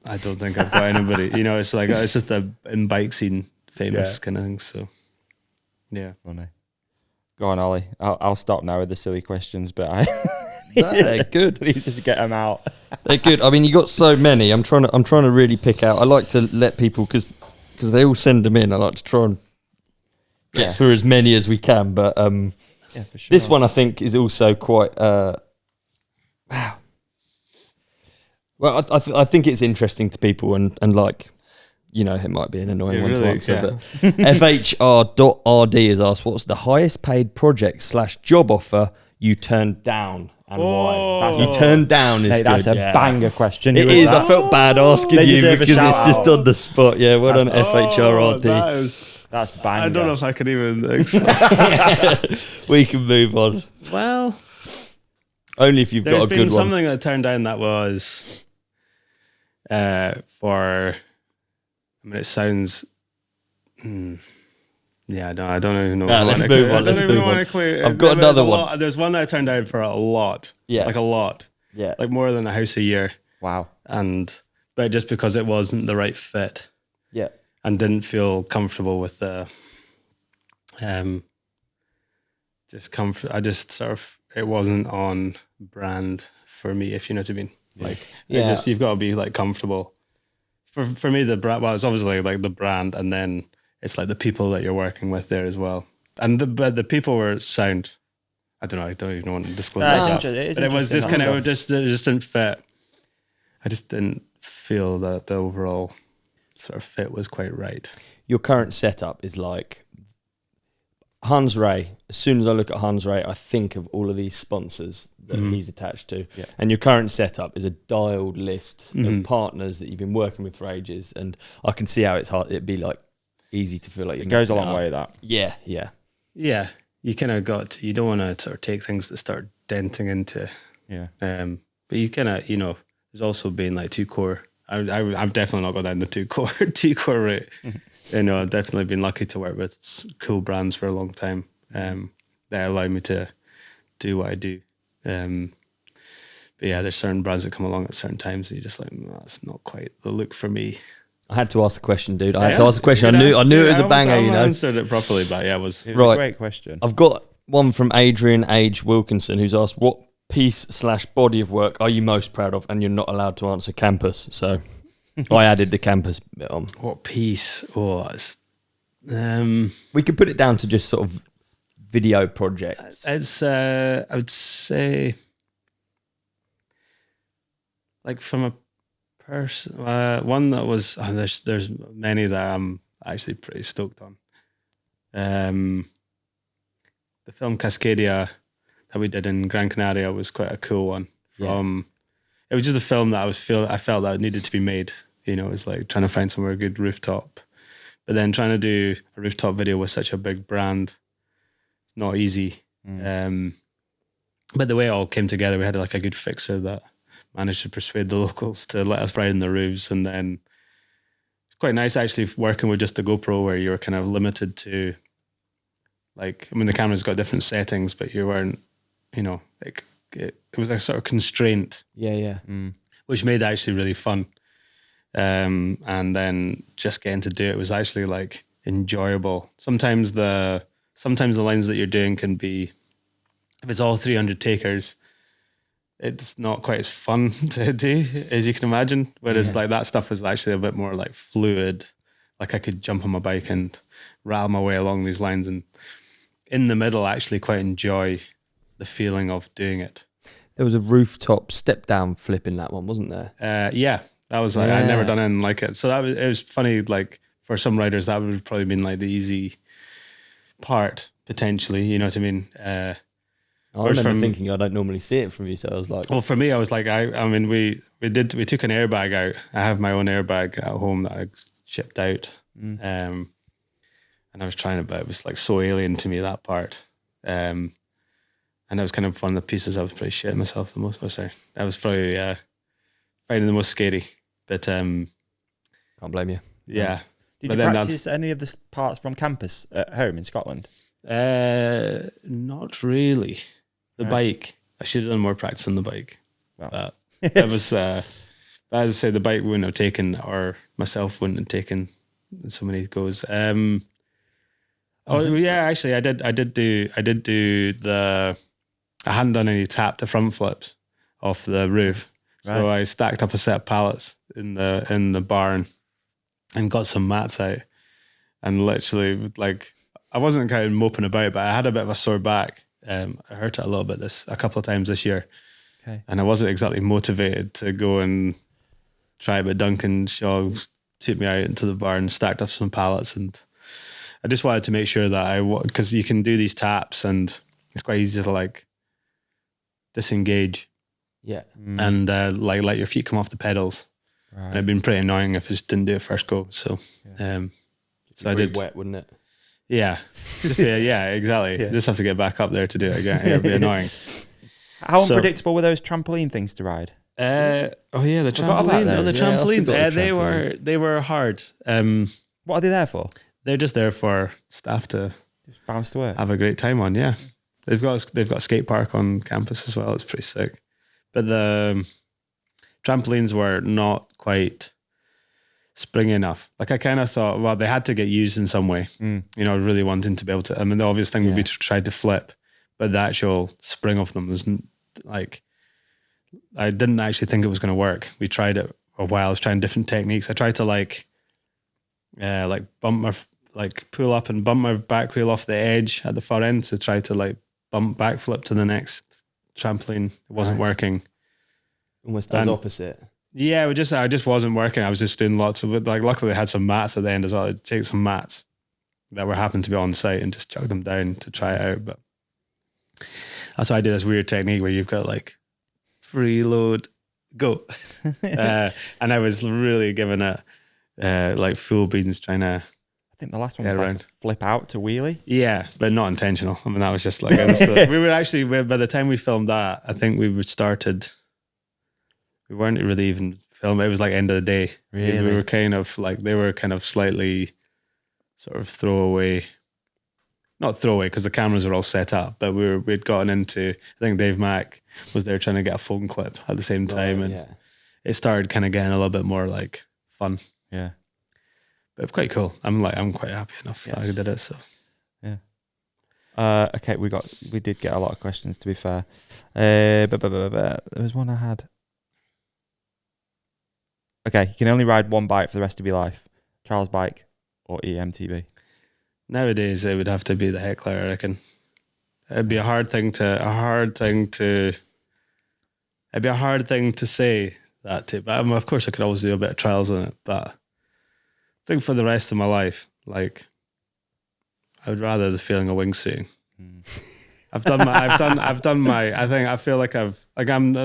I don't think I've got anybody. It's like it's just in bike scene famous kind of thing. So yeah, funny. Go on, Ollie. I'll stop now with the silly questions, but they're good. You just get them out. They're good. I mean, you got so many. I'm trying to really pick out. I like to let people, because they all send them in. I like to try and get through as many as we can. But for sure. This one I think is also quite. Wow. Well, I think it's interesting to people, and like you know, it might be an annoying Yeah, one to really, answer, yeah. but FHR.RD has asked, what's the highest paid project / job offer you turned down and why? Oh. You turned down is Mate, that's good, a yeah. banger question. It Who was is. that? I felt bad asking They you deserve a because shout it's just out. on the spot. Yeah, well done, FHRRD. That is. That's banger. I don't know if I could even explain. We can move on. Well, Only if you've there's got a been good one. something that turned down that was for. I mean, it sounds. Yeah, no, I don't even know. Nah, let's what move I on, don't let's even move know on. what to clear. I've got another one. There's one that I turned down for a lot. Yeah. Like a lot. Yeah. Like more than a house a year. Wow. But just because it wasn't the right fit Yeah. and didn't feel comfortable with the I just sort of, it wasn't on brand for me, if you know what I mean. Like, Yeah. you've got to be like comfortable. For me, the brand, well, it's obviously like the brand, and then it's like the people that you're working with there as well. And but the people were sound. I don't know. I don't even want to disclose that. But it was just kind of, it just didn't fit. I just didn't feel that the overall sort of fit was quite right. Your current setup is like Hans Ray. As soon as I look at Hans Ray, I think of all of these sponsors that he's attached to. Yeah. And your current setup is a dialed list Mm-hmm. of partners that you've been working with for ages. And I can see how it's hard. It'd be like easy to feel like It goes a long way, that. Yeah, yeah. Yeah, you kind of got to, you don't want to sort of take things that start denting into. Yeah. But you kind of, there's also been like two core. I've definitely not got down the two core route. I've definitely been lucky to work with cool brands for a long time that allow me to do what I do. But yeah, there's certain brands that come along at certain times and you're just like, that's not quite the look for me. I had to ask a question, dude. I had to ask a question. I knew it was a banger, I you know. answered it properly, but yeah, it was. It was Right. a great question. I've got one from Adrian H. Wilkinson who's asked, what piece / body of work are you most proud of? And you're not allowed to answer campus. So I added the campus bit on. What piece? We could put it down to just sort of video projects. It's I would say like from a person, one that was there's many that I'm actually pretty stoked on. The film Cascadia that we did in Gran Canaria was quite a cool one. It was just a film that I felt that needed to be made. It was like trying to find somewhere good rooftop, but then trying to do a rooftop video with such a big brand, not easy. But the way it all came together, we had like a good fixer that managed to persuade the locals to let us ride in the roofs. And then it's quite nice actually working with just a GoPro where you're kind of limited to like, I mean, the camera's got different settings, but you weren't, like it was a sort of constraint. Yeah. Which made it actually really fun. And then just getting to do it was actually like enjoyable. Sometimes the lines that you're doing can be, if it's all 300 takers, it's not quite as fun to do as you can imagine. Whereas like that stuff was actually a bit more like fluid. Like I could jump on my bike and rattle my way along these lines, and in the middle actually quite enjoy the feeling of doing it. There was a rooftop step down flip in that one, wasn't there? Yeah, that was like, I'd never done anything like it. So it was funny, like for some riders, that would have probably been like the easy part potentially, you know what I mean? I remember thinking I don't normally see it from you, so I was like, well, for me, I was like, I mean, we took an airbag out. I have my own airbag at home that I shipped out. And I was trying it, but it was like so alien to me, that part. And that was kind of one of the pieces I was probably shitting myself the most. Oh, sorry. That was probably finding the most scary. But can't blame you. yeah. Did you practice any of the parts from campus at home in Scotland? Not really. The bike. I should have done more practice on the bike. Well. But that was, as I say, the bike wouldn't have taken, or myself wouldn't have taken so many goes. Actually, I did do I hadn't done any tap to front flips off the roof. So Right. I stacked up a set of pallets in the barn and got some mats out, and literally like I wasn't kind of moping about, but I had a bit of a sore back. I hurt it a little bit a couple of times this year. Okay. And I wasn't exactly motivated to go and try, but Duncan Shaw took me out into the barn, stacked up some pallets, and I just wanted to make sure that because you can do these taps and it's quite easy to like disengage and like let your feet come off the pedals. Right. And it'd been pretty annoying if I just didn't do it first go. So, so I did. Wet, wouldn't it? Yeah, yeah, exactly. You just have to get back up there to do it again. It'd be annoying. How unpredictable were those trampoline things to ride? The trampolines. They were hard. What are they there for? They're just there for staff to just bounce to work, have a great time on. Yeah, they've got a skate park on campus as well. It's pretty sick. But the trampolines were not quite springy enough. Like I kind of thought, well, they had to get used in some way. You know, really wanting to be able to. I mean, the obvious thing would be to try to flip, but the actual spring of them was like, I didn't actually think it was going to work. We tried it a while. I was trying different techniques. I tried to pull up and bump my back wheel off the edge at the far end to try to like bump backflip to the next trampoline. It wasn't working. Almost does opposite. Yeah, I just wasn't working. I was just doing lots of it. Like luckily they had some mats at the end as well. I'd take some mats that were happened to be on site and just chuck them down to try it out. But that's why I do this weird technique where you've got like freeload, go. And I was really giving it like full beans trying to. I think the last one was like flip out to wheelie. Yeah, but not intentional. I mean, that was just like, we were actually, by the time we filmed that, I think we weren't really even filming. It was like end of the day. Really? We were kind of like, they were kind of slightly sort of not throwaway because the cameras are all set up, but we'd gotten into, I think Dave Mac was there trying to get a phone clip at the same time. And it started kind of getting a little bit more like fun. Yeah. But it's quite cool. I'm quite happy enough that I did it. So yeah. Okay, we did get a lot of questions to be fair. There was one I had. Okay, you can only ride one bike for the rest of your life. Trials bike or EMTB? Nowadays it would have to be the Heckler, I reckon. It'd be a hard thing to say that to. But of course I could always do a bit of trials on it. But I think for the rest of my life, like I would rather the feeling of wingsuiting. I feel like I'm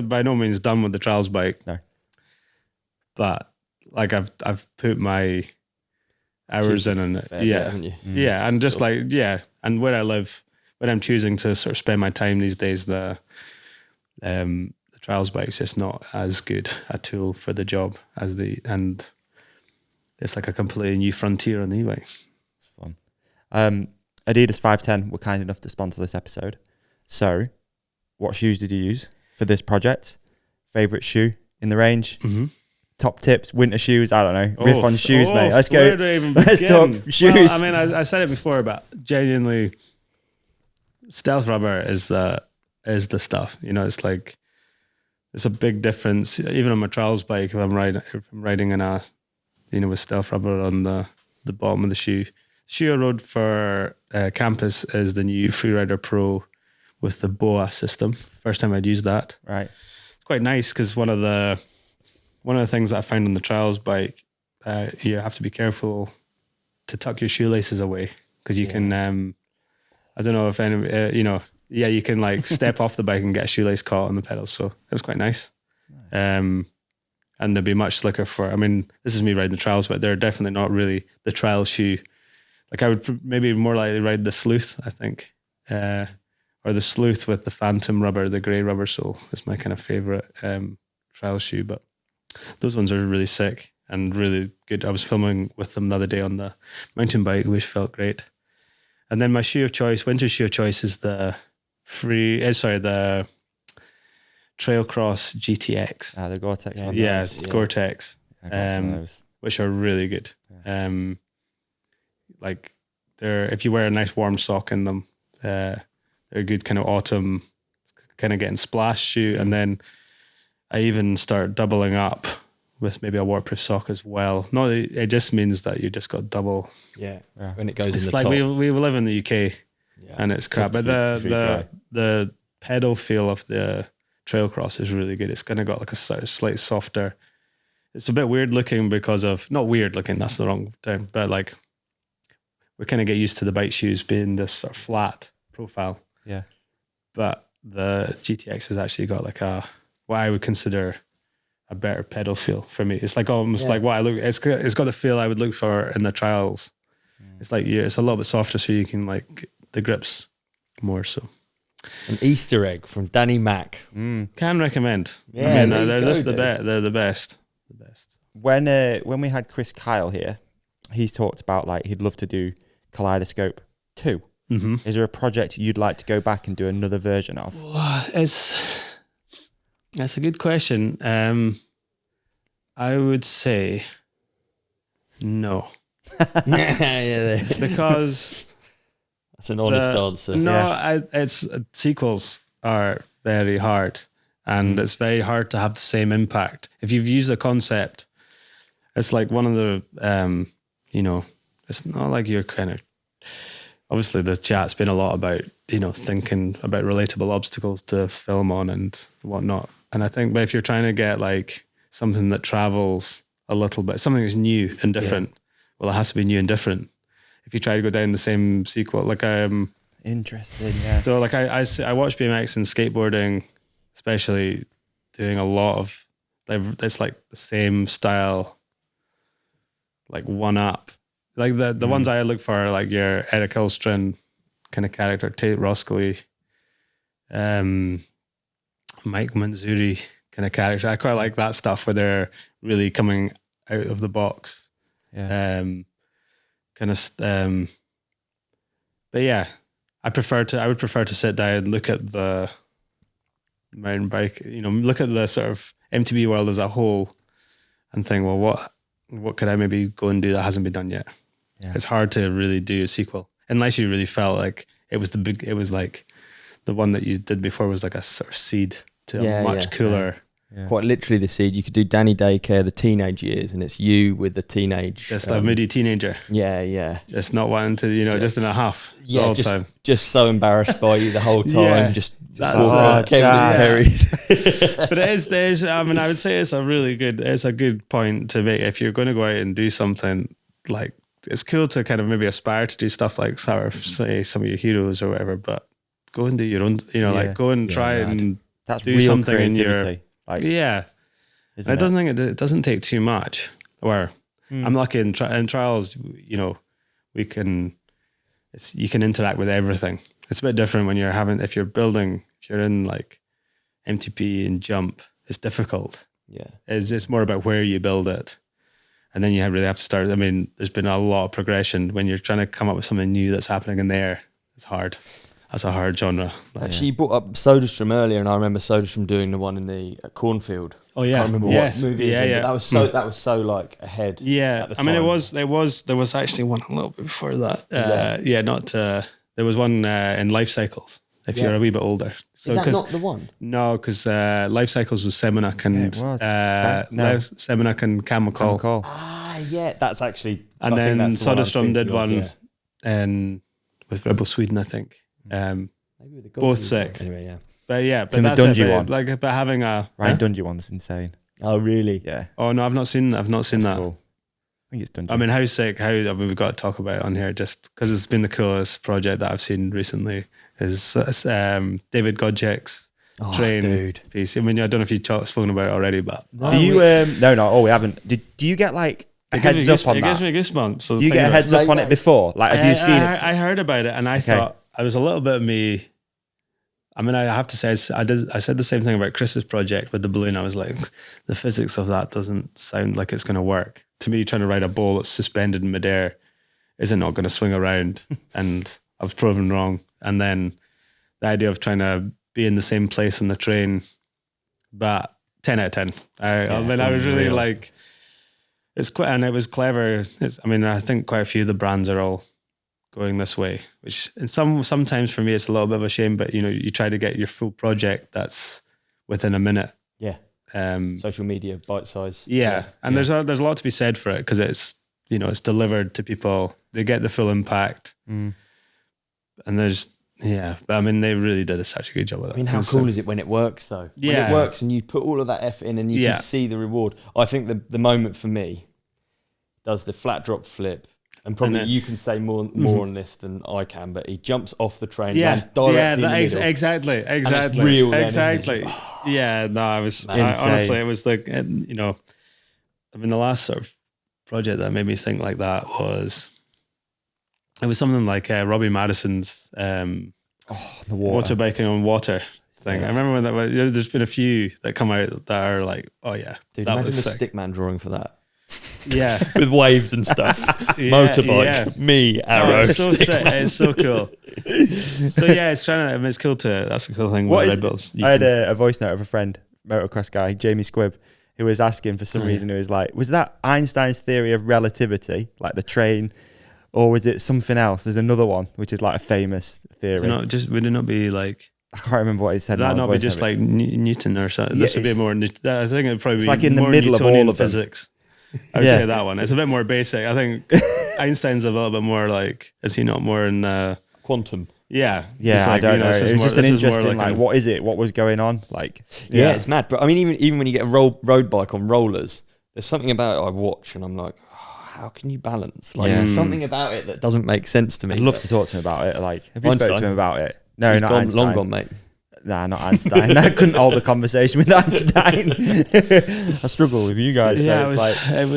by no means done with the trials bike. No. But like I've put my hours in and yeah, and just and where I live, when I'm choosing to sort of spend my time these days, the trials bike's just not as good a tool for the job as and it's like a completely new frontier on the e-bike. It's fun. Adidas FiveTen were kind enough to sponsor this episode. So, what shoes did you use for this project? Favorite shoe in the range? Mm-hmm. Top tips, winter shoes. I don't know. Riff on shoes, mate. Let's go. Let's talk shoes. Well, I mean, I said it before, but genuinely, stealth rubber is the stuff. You know, it's like it's a big difference. Even on my trials bike, if I'm riding in a, you know, with stealth rubber on the bottom of the shoe. The shoe I rode for campus is the new Freerider Pro with the BOA system. First time I'd used that. Right. It's quite nice because one of the things that I found on the trials bike, you have to be careful to tuck your shoelaces away because you can, I don't know if any, you can like step off the bike and get a shoelace caught on the pedals. So it was quite nice. And they'd be much slicker this is me riding the trials, but they're definitely not really the trial shoe. Like I would maybe more likely ride the Sleuth, I think, or the Sleuth with the Phantom rubber, the grey rubber sole is my kind of favorite trial shoe. But those ones are really sick and really good. I was filming with them the other day on the mountain bike, which felt great. And then my shoe of choice, winter shoe of choice, is the Trailcross GTX. The Gore-Tex one. Yeah, Gore-Tex, which are really good. Yeah. Like if you wear a nice warm sock in them, they're a good kind of autumn, kind of getting splash shoe. And then I even start doubling up with maybe a waterproof sock as well. No, it just means that you just got double. Yeah. When it goes it's in the like top. we live in the UK and it's crap. But the pedal feel of the Trailcross is really good. It's kind of got like a slight softer. it's a bit weird looking because of, not weird looking, that's the wrong term, but like we kind of get used to the bike shoes being this sort of flat profile. Yeah. But the GTX has actually got like what I would consider a better pedal feel for me. It's like almost like what I look, it's got the feel I would look for in the trials. It's like, it's a little bit softer so you can like the grips more so. An Easter egg from Danny Mac. Can recommend. Yeah, I mean, there you they're go, just dude. they're the best. The best. When we had Chris Kyle here, he's talked about like he'd love to do Kaleidoscope 2. Mm-hmm. Is there a project you'd like to go back and do another version of? That's a good question. I would say no. Yeah, Because that's an honest answer. no, it's sequels are very hard, and it's very hard to have the same impact. If you've used a concept, it's like one of the, it's not like you're kind of, obviously the chat's been a lot about, thinking about relatable obstacles to film on and whatnot. And I think, but if you're trying to get like something that travels a little bit, something that's new and different, well, it has to be new and different. If you try to go down the same sequel, like Interesting, yeah. so like I watch BMX and skateboarding, especially doing a lot of, it's like the same style, like one up. Like the ones I look for are like your Eric Hillstrom kind of character, Tate Roskilly, Mike Manzuri kind of character. I quite like that stuff where they're really coming out of the box. Yeah. But yeah, I would prefer to sit down and look at the mountain bike, look at the sort of MTB world as a whole and think, well, what could I maybe go and do that hasn't been done yet? Yeah. It's hard to really do a sequel unless you really felt like it was like the one that you did before was like a sort of seed to a much cooler. Yeah. Quite literally the seed. You could do Danny Daycare, the teenage years, and it's you with the teenage. Just a moody teenager. Yeah. Just not wanting to, just in a huff the whole time. Just so embarrassed by you the whole time. Yeah, just that's walking Kevin God. Perry. But there's, I mean, I would say it's a good point to make. If you're going to go out and do something, like, it's cool to kind of maybe aspire to do stuff like sort of say some of your heroes or whatever, but go and do your own, like go and try and That's do real something in your, creativity. Like, it doesn't think it doesn't take too much. Or I'm lucky in trials, you can interact with everything. It's a bit different when if you're in like MTP and jump, it's difficult. Yeah. It's just more about where you build it. And then you really have to start. I mean, there's been a lot of progression when you're trying to come up with something new that's happening in there. It's hard. That's a hard genre. Actually, you brought up Soderstrom earlier, and I remember Soderstrom doing the one in the cornfield. Oh yeah, I can't remember what movie it was in, but that was so like ahead. Yeah, at the I mean, time. there was actually one a little bit before that. There was one in Life Cycles. If you're a wee bit older, so Is that not the one? No, because Life Cycles was Seminuk and Seminuk and Camel. Ah, yeah, that's actually. And then Soderstrom did one yeah. with Rebel Sweden, I think. Maybe with the Both Godziek sick. one. Anyway, yeah. But yeah, but in the that's Dungey it. one. Like, but having a Ryan Dungey one's insane. Oh, really? Yeah. Oh no, I've not seen that. Cool. I think it's Dungey. I mean, how sick? We've got to talk about it on here just because it's been the coolest project that I've seen recently. Is David Godziek's train piece. I mean, I don't know if you've spoken about it already, but do you? No. We haven't. Do you get like a heads up on that? It gives me goosebumps. So do you get a heads up on it before? Like, have you seen it? I heard about it, and I thought I was a little bit of me. I mean, I have to say, I said the same thing about Chris's project with the balloon. I was like, the physics of that doesn't sound like it's going to work. To me, trying to ride a ball that's suspended in midair isn't not going to swing around. And I was proven wrong. And then the idea of trying to be in the same place in the train, but 10 out of 10. I mean, I was really like, it was clever. I think quite a few of the brands are all going this way, which sometimes for me it's a little bit of a shame, but you try to get your full project that's within a minute. Yeah. Social media, bite size. Yeah. And there's a lot to be said for it because it's, it's delivered to people. They get the full impact. And there's Yeah, but I mean, they really did such a good job with it. I mean, how cool is it when it works though? Yeah. When it works and you put all of that effort in and you can see the reward. I think the moment for me does the flat drop flip, and probably you can say more on this than I can, but he jumps off the train, lands directly in the middle. Exactly. Real exactly. Yeah, no, honestly, it was like, you know, I mean, the last sort of project that made me think like that was, it was something like Robbie Madison's the water. motorbiking on water thing. Yeah. I remember when that was, there's been a few that come out that are like, oh yeah, dude, that imagine was the sick. stickman drawing for that. Yeah, with waves and stuff. Motorbike, me, arrow. It's so sick. It's so cool. So yeah, it's trying to. I mean, it's cool to. That's the cool thing. What with is, builds. I had a voice note of a friend, motocross guy, Jamie Squibb, who was asking for some reason. Who was like, was that Einstein's theory of relativity, like the train, or was it something else? There's another one which is like a famous theory. Would it not be like? I can't remember what he said. Would that not be just like Newton or something? This would be more. I think it'd probably be like in the more middle Newtonian of all of physics. I would say that one. It's a bit more basic. I think Einstein's a little bit more like, is he not more in quantum? Yeah. Yeah, like, I don't know. It was just an interesting, like, what is it? What was going on? Like, yeah, it's mad. But I mean, even when you get a road bike on rollers, there's something about it I watch and I'm like, oh, how can you balance? Like, there's something about it that doesn't make sense to me. I'd love to talk to him about it. Like, have you spoken to him about it? No, he's not gone, Einstein. long gone, mate. Nah, not Einstein. I couldn't hold a conversation with Einstein. I struggle with you guys. Yeah, so Have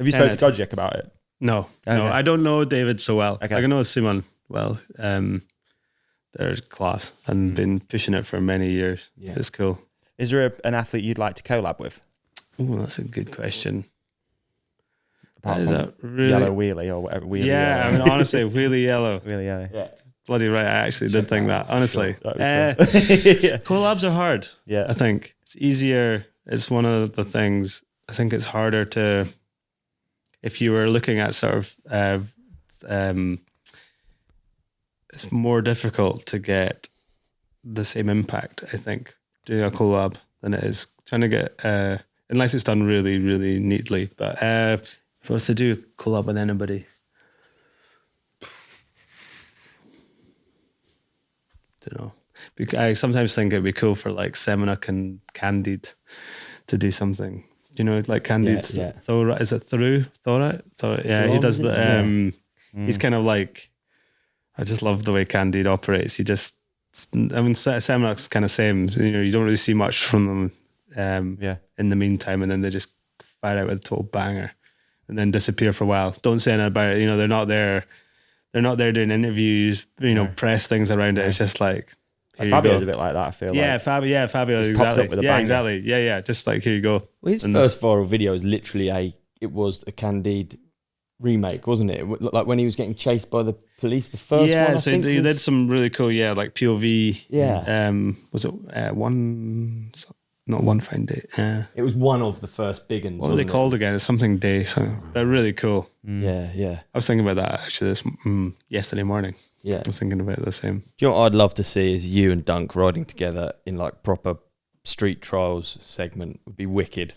you spoken to Godziek about it? No, okay. No, I don't know David so well. Okay. I know Simon well. They're class and been pushing it for many years. Yeah. It's cool. Is there an athlete you'd like to collab with? Oh, that's a good question. Is that really yellow wheelie or whatever? Wheelie yellow. I mean, honestly, wheelie yellow. Wheelie yellow. Yeah. Bloody right. I actually did think that, honestly. Sure. Collabs are hard. Yeah. I think it's easier. It's one of the things. I think it's harder to, if you were looking at sort of, it's more difficult to get the same impact, I think, doing a collab than it is trying to get, unless it's done really, really neatly. But if I was to do a collab with anybody, don't know. I sometimes think it'd be cool for like Semenuk and Candide to do something. You know, like Candide. Yeah. Thora, is it Thora? Yeah, he does the. He's kind of like. I just love the way Candide operates. He just. I mean, Semenuk's kind of same. You know, you don't really see much from them. In the meantime, and then they just fire out with a total banger, and then disappear for a while. Don't say anything about it. You know, they're not there. They're not there doing interviews, you know, press things around it. It's just like Fabio's a bit like that, I feel like. Fabio just pops up with a banger. Exactly. Yeah, just like, here you go. Well, his first viral video is literally it was a Candide remake, wasn't it? Like when he was getting chased by the police, the first one, I think he did some really cool, like POV. Yeah. Was it not One Fine Day? Yeah. It was one of the first big ones. What were they called again? It's something day. So they're really cool. Yeah. I was thinking about that actually yesterday morning. Yeah. I was thinking about the same. Do you know what I'd love to see is you and Dunk riding together in like proper street trials segment. Would be wicked.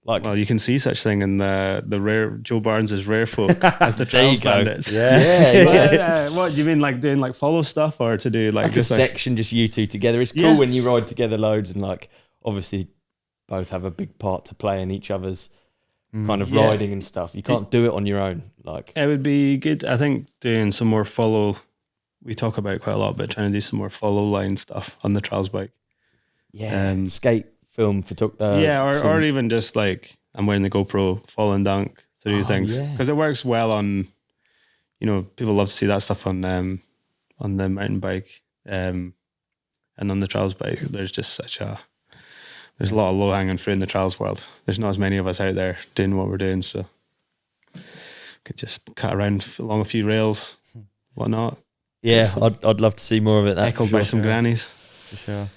Like, well, you can see such thing in the rare Joe Barnes's Rare Folk as the Trials Bandits. Yeah. What do you mean, like doing like follow stuff, or to do like just a section, just you two together? It's cool when you ride together loads and like obviously both have a big part to play in each other's kind of riding and stuff. You can't do it on your own. Like, it would be good. I think doing some more follow. We talk about it quite a lot, but trying to do some more follow line stuff on the Trials bike. Yeah, skate film photography. Or even just like I'm wearing the GoPro, following Dunk to do things because it works well on. You know, people love to see that stuff on the mountain bike, and on the Trials bike. There's a lot of low hanging fruit in the Trials world. There's not as many of us out there doing what we're doing, so could just cut around along a few rails, whatnot. Yeah, I'd love to see more of it. Heckled by some grannies. For sure.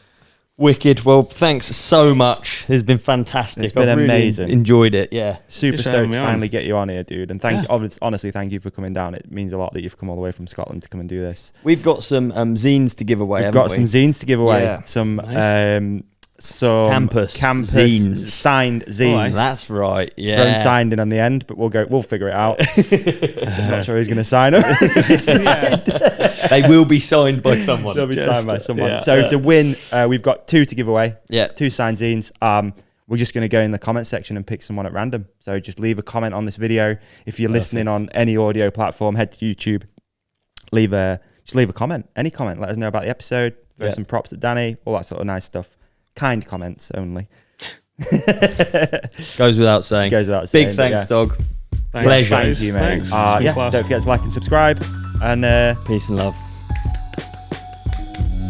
Wicked. Well, thanks so much. It's been fantastic. It's been amazing. Enjoyed it. Yeah. Super stoked to finally get you on here, dude. And thank you. Honestly, thank you for coming down. It means a lot that you've come all the way from Scotland to come and do this. We've got some zines to give away. We've got some zines to give away. Yeah. Some nice. some Campus campus zines. signed zines. nice. That's right. Thrown Yeah. signed in on the end, but we'll figure it out. I'm not sure who's going to sign them. They will be signed by someone. They'll be signed by someone. yeah. So to win, we've got 2 to give away. Yeah. 2 signed zines. We're just going to go in the comment section and pick someone at random. So just leave a comment on this video. If you're listening on any audio platform, head to YouTube. Just leave a comment. Any comment. Let us know about the episode. Throw some props at Danny. All that sort of nice stuff. Kind comments only. Goes without saying. Goes without saying. Big thanks, dog. Thanks, Pleasure. guys. Thank you, mate. Thanks. It's been class. Don't forget to like and subscribe. And Peace and love.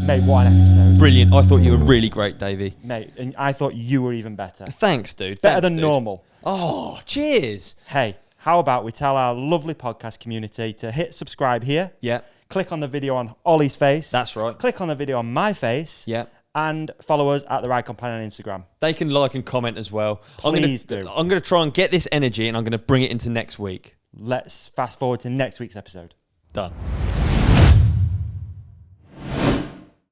mate, what an episode. Brilliant. I thought you were really great, Davey. Mate, and I thought you were even better. Thanks, dude. Better Thanks, than dude. normal. Oh, cheers. Hey, how about we tell our lovely podcast community to hit subscribe here. Yeah, Click on the video on Ollie's face. that's right. Click on the video on my face. Yeah. And follow us at The Ride Companion on Instagram. They can like and comment as well. Please do. I'm going to try and get this energy and I'm going to bring it into next week. Let's fast forward to next week's episode. Done.